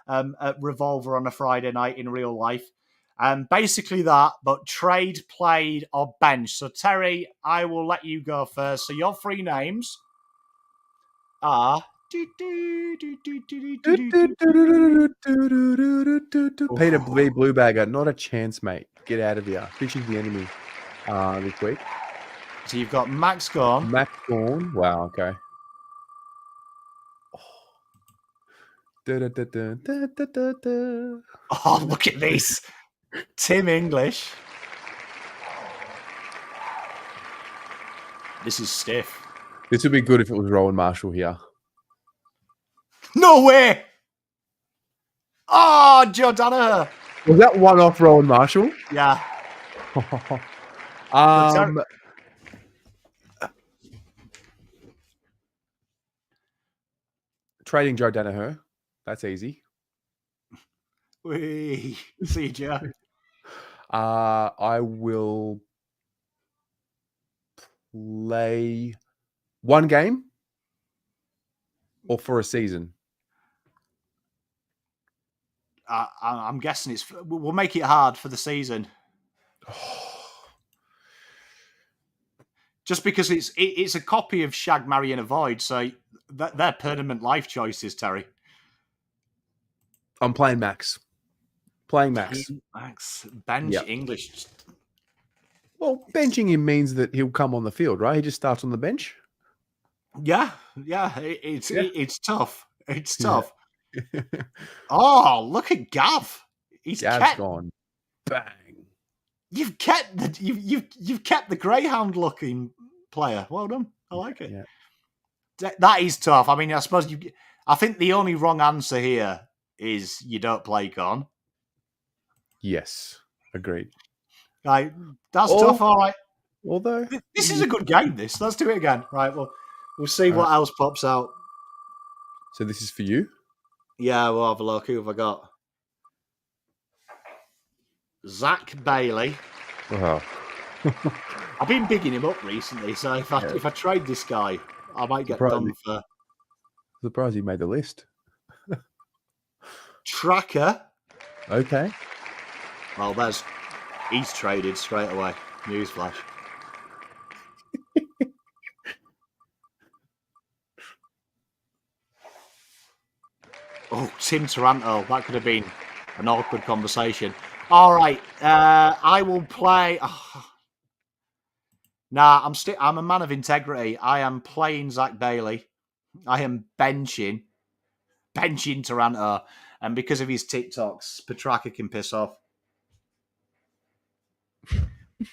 at Revolver on a Friday night in real life. Basically that, but trade, played, or bench. So, Terry, I will let you go first. So, your three names are... Peter B. Bluebagger, not a chance, mate. Get out of here. Fishing's the enemy this week. So, you've got Max Gawn. Wow, okay. Oh, look at this. Tim English. This is stiff. This would be good if it was Rowan Marshall here. No way! Oh, Joe Danaher. Was that one off Rowan Marshall? Yeah. Trading Joe Danaher. That's easy. See you, Joe. I will play one game or for a season. I'm guessing we'll make it hard for the season. Just because it's a copy of Shag, Marry and Avoid, so they're permanent life choices, Terry. I'm playing Max. Max. Bench English. Well, benching him means that he'll come on the field, right? He just starts on the bench. Yeah. It's tough. It's tough. Yeah. Oh, look at Gav. Gav's gone. Bang. You've kept the greyhound looking player. Well done. I like it. Yeah. That is tough. I mean, I suppose I think the only wrong answer here is you don't play Con. Yes, agreed. Right, that's tough. All right. Although this is a good game. Let's do it again. Right. Well, we'll see what else pops out. So this is for you. Yeah, we'll have a look. Who have I got? Zach Bailey. Wow. I've been bigging him up recently, so if I trade this guy, I might get done for. Surprised he made the list. Tracker. Okay. Well, he's traded straight away. Newsflash. Oh, Tim Taranto. That could have been an awkward conversation. All right. I will play. Nah, I'm a man of integrity. I am playing Zach Bailey. I am benching Taranto. And because of his TikToks, Petrarca can piss off.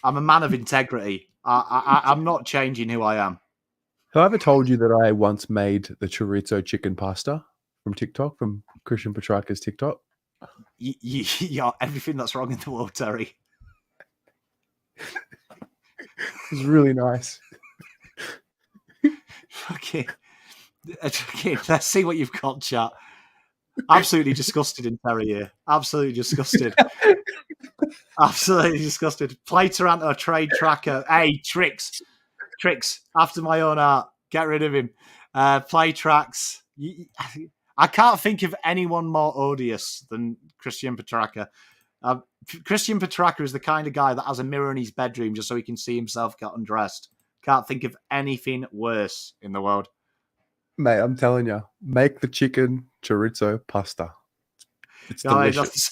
I'm a man of integrity. I'm not changing who I am. Have I ever told you that I once made the chorizo chicken pasta from TikTok, from Christian Petrarca's TikTok? You're everything that's wrong in the world, Terry. It was really nice. Okay, let's see what you've got, chat. Absolutely disgusted in Terry here. Absolutely disgusted. Absolutely disgusted. Play Taranto, trade Tracker. Hey, tricks. After my own art. Get rid of him. Play tracks. I can't think of anyone more odious than Christian Petrarca. Christian Petrarca is the kind of guy that has a mirror in his bedroom just so he can see himself get undressed. Can't think of anything worse in the world. Mate, I'm telling you, make the chicken chorizo pasta. It's delicious.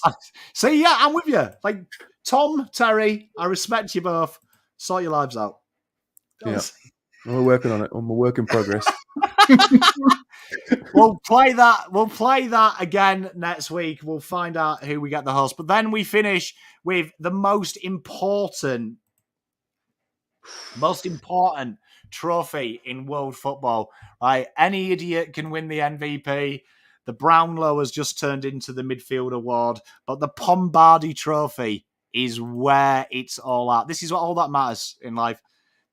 See, yeah, I'm with you. Like, Tom, Terry, I respect you both. Sort your lives out. Yeah. We're working on it. I'm a work in progress. We'll play that again next week. We'll find out who we get the host. But then we finish with the most important trophy in world football. Right? Any idiot can win the MVP. The Brownlow has just turned into the midfield award, but the Pombardi Trophy is where it's all at. This is what all that matters in life.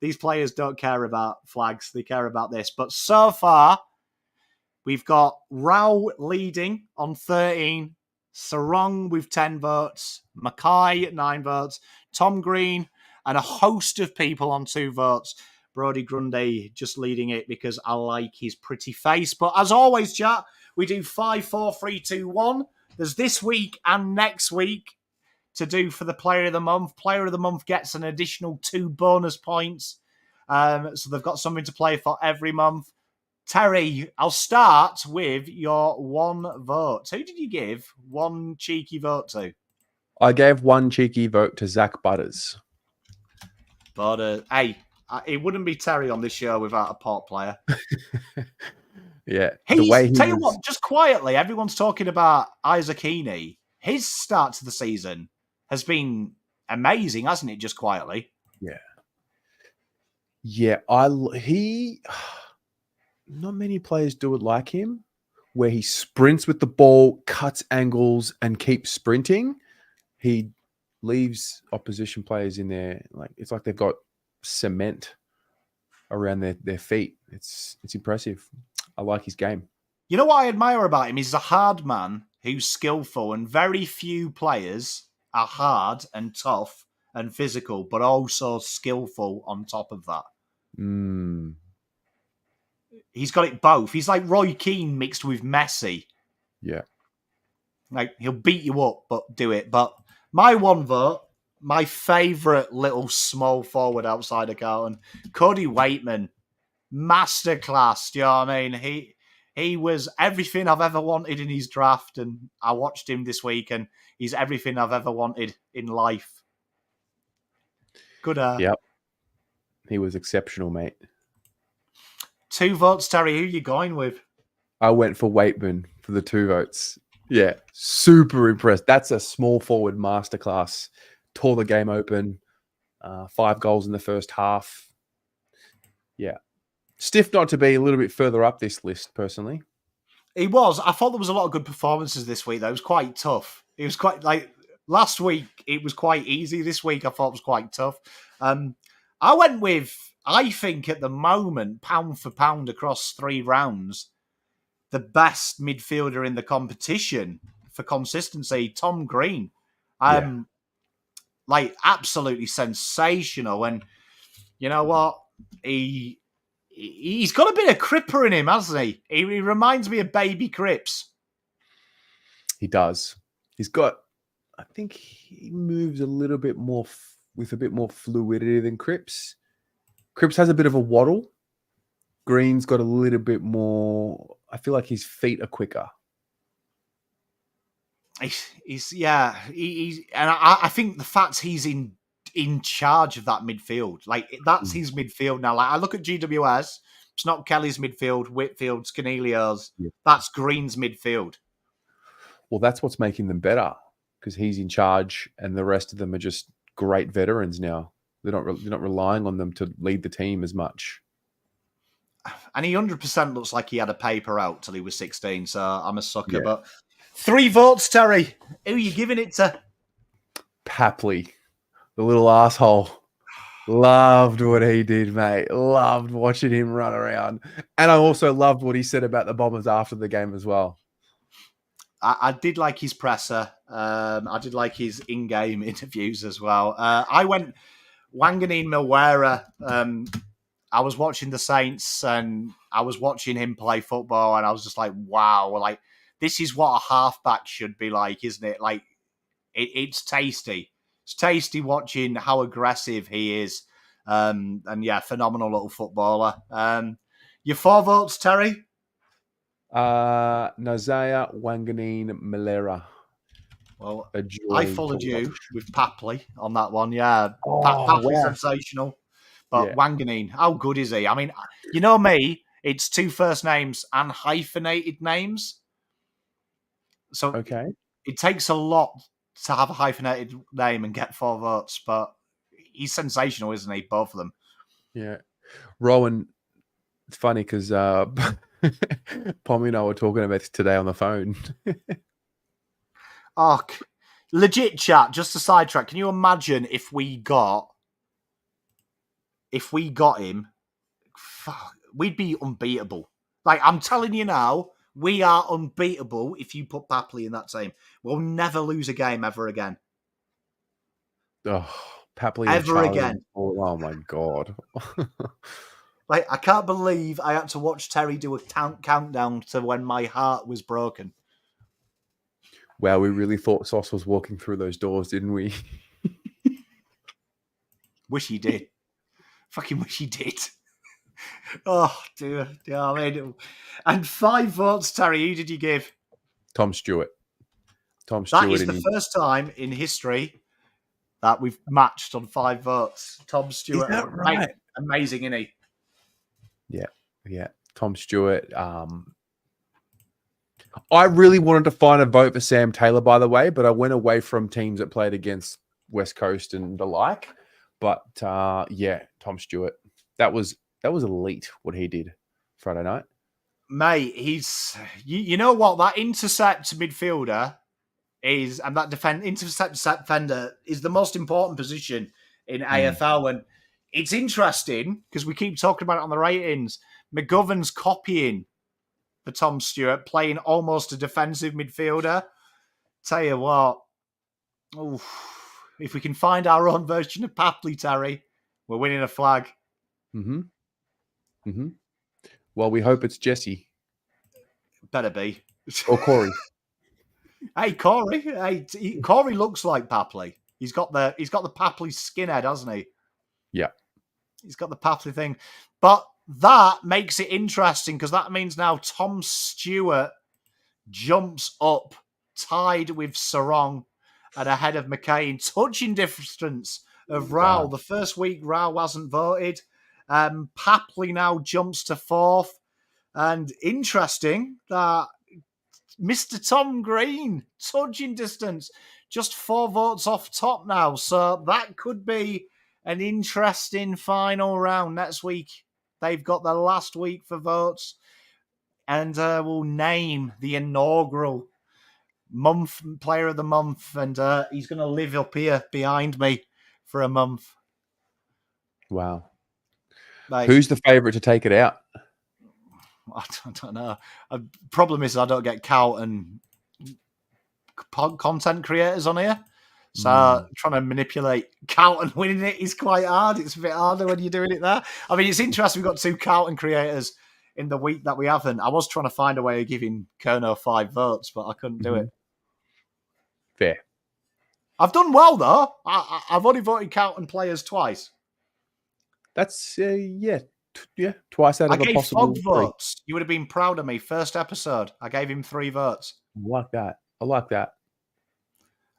These players don't care about flags. They care about this. But so far, we've got Rao leading on 13, Sarong with 10 votes, Mackay 9 votes, Tom Green, and a host of people on 2 votes. Brody Grundy just leading it because I like his pretty face. But as always, chat, we do 5, 4, 3, 2, 1. There's this week and next week to do for the Player of the Month. Player of the Month gets an additional 2 bonus points. So they've got something to play for every month. Terry, I'll start with your 1 vote. Who did you give 1 cheeky vote to? I gave 1 cheeky vote to Zach Butters. But, hey, it wouldn't be Terry on this show without a Port player. Yeah. Tell you what, just quietly, everyone's talking about Isaac Heaney. His start to the season has been amazing, hasn't it? Just quietly. Yeah. Yeah. not many players do it like him, where he sprints with the ball, cuts angles, and keeps sprinting. He leaves opposition players in there. It's like they've got cement around their feet. It's impressive. I like his game. You know what I admire about him? He's a hard man who's skillful, and very few players are hard and tough and physical, but also skillful on top of that. Mm. He's got it both. He's like Roy Keane mixed with Messi. Yeah. Like, he'll beat you up, but do it. But my one vote, my favourite little small forward outside of Carlton, Cody Waitman, masterclass. Do you know what I mean? He was everything I've ever wanted in his draft, and I watched him this week, and he's everything I've ever wanted in life. Good. Yep. He was exceptional, mate. 2 votes, Terry. Who you going with? I went for Waitman for the 2 votes. Yeah, super impressed. That's a small forward masterclass. Tore the game open. 5 goals in the first half. Yeah. Stiff not to be a little bit further up this list, personally. He was. I thought there was a lot of good performances this week, though. It was quite tough. It was quite, like, last week, it was quite easy. This week, I thought it was quite tough. I went with, I think at the moment, pound for pound across 3 rounds, the best midfielder in the competition for consistency, Tom Green. Like, absolutely sensational. And you know what? He's got a bit of Cripper in him, hasn't he? He reminds me of Baby Cripps. He does. He's got, I think he moves a little bit more with a bit more fluidity than Cripps. Cripps has a bit of a waddle. Green's got a little bit more. I feel like his feet are quicker. He's and I think the fact he's in charge of that midfield, like that's his midfield now. Like I look at GWS, it's not Kelly's midfield, Whitfield's, Canelio's. Yeah. That's Green's midfield. Well, that's what's making them better because he's in charge, and the rest of them are just great veterans now. They're not relying on them to lead the team as much. And he 100% looks like he had a paper out till he was 16, so I'm a sucker. Yeah. But 3 votes, Terry. Who are you giving it to? Papley, the little asshole. Loved what he did, mate. Loved watching him run around. And I also loved what he said about the Bombers after the game as well. I did like his presser. I did like his in-game interviews as well. I went Wanganeen Milwera. I was watching the Saints and I was watching him play football and I was just like, wow, like this is what a halfback should be like, isn't it? Like it's tasty. It's tasty watching how aggressive he is. And yeah, phenomenal little footballer. Your 4 votes, Terry? Nazaya Wanganeen Milera. Well, I followed you with Papley on that one. Yeah, Papley's sensational. But Wanganeen, how good is he? I mean, you know me, it's 2 first names and hyphenated names. So it takes a lot to have a hyphenated name and get 4 votes, but he's sensational, isn't he? Both of them. Yeah. Rowan, it's funny because Pommy and I were talking about this today on the phone. Legit chat, just a sidetrack. Can you imagine if we got him, we'd be unbeatable. Like, I'm telling you now, we are unbeatable if you put Papley in that team. We'll never lose a game ever again. Oh, Papley ever again. Oh my God. Like, I can't believe I had to watch Terry do a countdown to when my heart was broken. Wow, we really thought Sauce was walking through those doors, didn't we? Wish he did. Fucking wish he did. Oh, dear. Yeah, I mean, and 5 votes, Terry. Who did you give? Tom Stewart. That is the first time in history that we've matched on 5 votes. Tom Stewart. Is that right? Amazing, isn't he? Yeah. Tom Stewart. I really wanted to find a vote for Sam Taylor, by the way, but I went away from teams that played against West Coast and the like. But Tom Stewart. That was elite what he did Friday night. Mate, he's... You know what? That intercept midfielder is, and that intercept defender is the most important position in AFL. And it's interesting because we keep talking about it on the ratings. McGovern's copying for Tom Stewart, playing almost a defensive midfielder. Tell you what, if we can find our own version of Papley, Terry, we're winning a flag. Well, we hope it's Jesse. Better be. Or Corey. Hey, Corey. Hey, Corey looks like Papley. He's got the Papley skinhead, hasn't he? Yeah. He's got the Papley thing. But that makes it interesting because that means now Tom Stewart jumps up, tied with Sarong and ahead of McCain. Touching difference of Rao. The first week, Rao wasn't voted. Papley now jumps to 4th. And interesting that Mr. Tom Green, touching distance, just 4 votes off top now. So that could be an interesting final round next week. They've got the last week for votes. And we'll name the inaugural player of the month. And he's going to live up here behind me for a month. Wow. Mate, who's the favourite to take it out? I don't know. The problem is I don't get Carlton content creators on here. So trying to manipulate Carlton winning it is quite hard. It's a bit harder when you're doing it there. I mean, it's interesting. We've got 2 Carlton creators in the week that we haven't. I was trying to find a way of giving Kerno 5 votes, but I couldn't do it. Fair. I've done well, though. I've only voted Carlton players twice. That's, twice out of a possible 3. Votes. You would have been proud of me. First episode, I gave him 3 votes. I like that.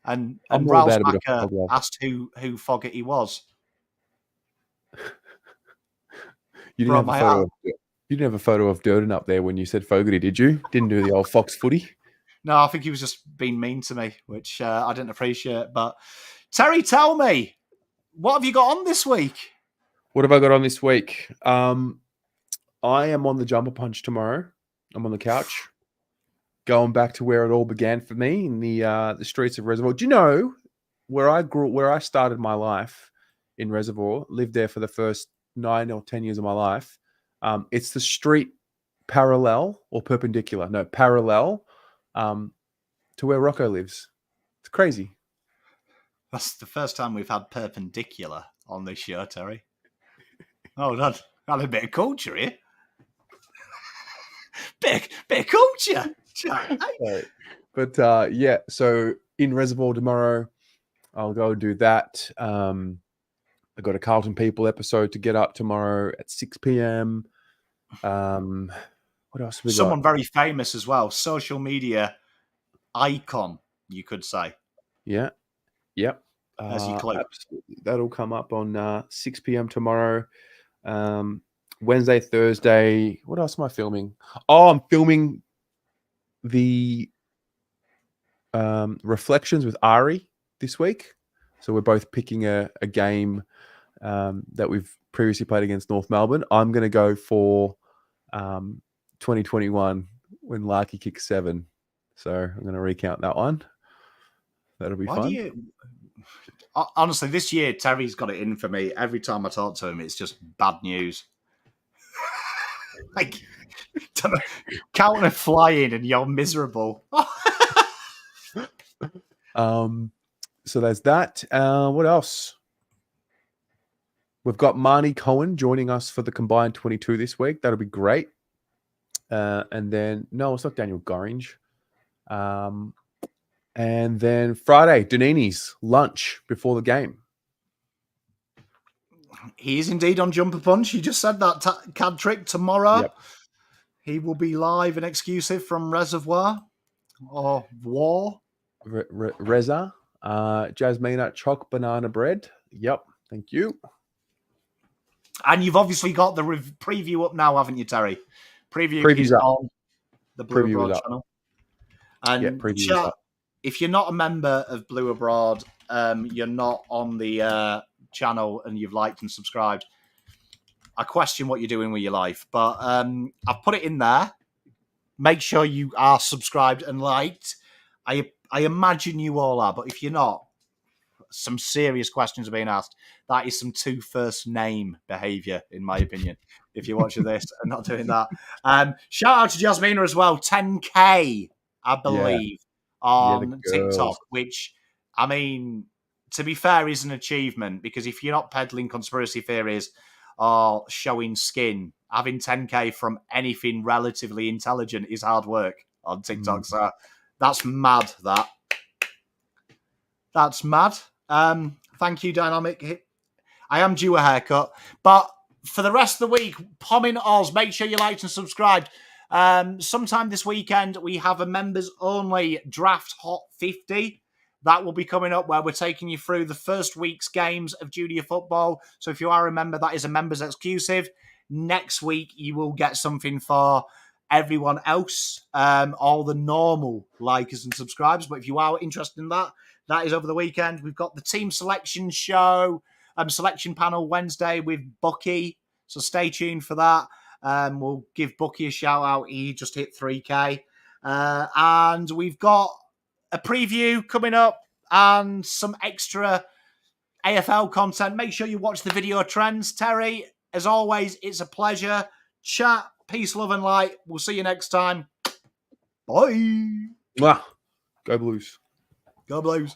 And Ralph Macker asked who Fogarty was. You didn't have a photo of Durden up there when you said Fogarty, did you? Didn't do the old Fox footy? No, I think he was just being mean to me, which I didn't appreciate. But Terry, tell me, what have you got on this week? What have I got on this week? I am on the jumper punch tomorrow. I'm on the couch, going back to where it all began for me in the streets of Reservoir. Do you know where I started my life in Reservoir? Lived there for the first 9 or 10 years of my life. It's the street parallel or perpendicular? No, parallel to where Rocco lives. It's crazy. That's the first time we've had perpendicular on this show, Terry. Oh, that's a bit of culture here. bit of culture. But so in Reservoir tomorrow, I'll go do that. I got a Carlton People episode to get up tomorrow at 6 p.m. What else have we got? Someone very famous as well. Social media icon, you could say. Yeah. Yep. As you clue. Absolutely. That'll come up on 6 p.m. tomorrow. Wednesday, Thursday. What else am I filming? Oh, I'm filming the reflections with Ari this week. So we're both picking a game that we've previously played against North Melbourne. I'm going to go for 2021 when Larky kicks 7. So I'm going to recount that one. That'll be fun. Honestly, this year, Terry's got it in for me. Every time I talk to him, it's just bad news. Like, counting a flying and you're miserable. So there's that. What else? We've got Marnie Cohen joining us for the combined 22 this week. That'll be great. And then, no, it's not Daniel Gorringe. And then Friday, Danini's lunch before the game. He is indeed on Jumper Punch. He just said that CAD trick tomorrow. Yep. He will be live and exclusive from Reservoir or War. Reza. Jasmina choc banana bread. Yep. Thank you. And you've obviously got the preview up now, haven't you, Terry? Preview's up on the Blue Abroad channel. And chat, if you're not a member of Blue Abroad, you're not on the channel and you've liked and subscribed, I question what you're doing with your life. But I've put it in there. make sure you are subscribed and liked. I imagine you all are, but if you're not, some serious questions are being asked. That is some two first name behaviour, in my opinion, if you're watching this and not doing that. Shout out to Jasmina as well, 10K, I believe, on TikTok, which, I mean, to be fair, is an achievement, because if you're not peddling conspiracy theories or showing skin, having 10K from anything relatively intelligent is hard work on TikTok. So that's mad, that. That's mad. Thank you, Dynamic. I am due a haircut. But for the rest of the week, Pommy and Oz, make sure you liked and subscribed. Sometime this weekend, we have a members-only Draft Hot 50. That will be coming up, where we're taking you through the first week's games of junior football. So if you are a member, that is a members exclusive. Next week, you will get something for everyone else, all the normal likers and subscribers. But if you are interested in that, that is over the weekend. We've got the team selection show, selection panel Wednesday with Bucky. So stay tuned for that. We'll give Bucky a shout out. He just hit 3K. And we've got a preview coming up and some extra AFL content. Make sure you watch the video trends. Terry, as always, it's a pleasure. Chat, peace, love, and light. We'll see you next time. Bye. Go Blues. Go Blues.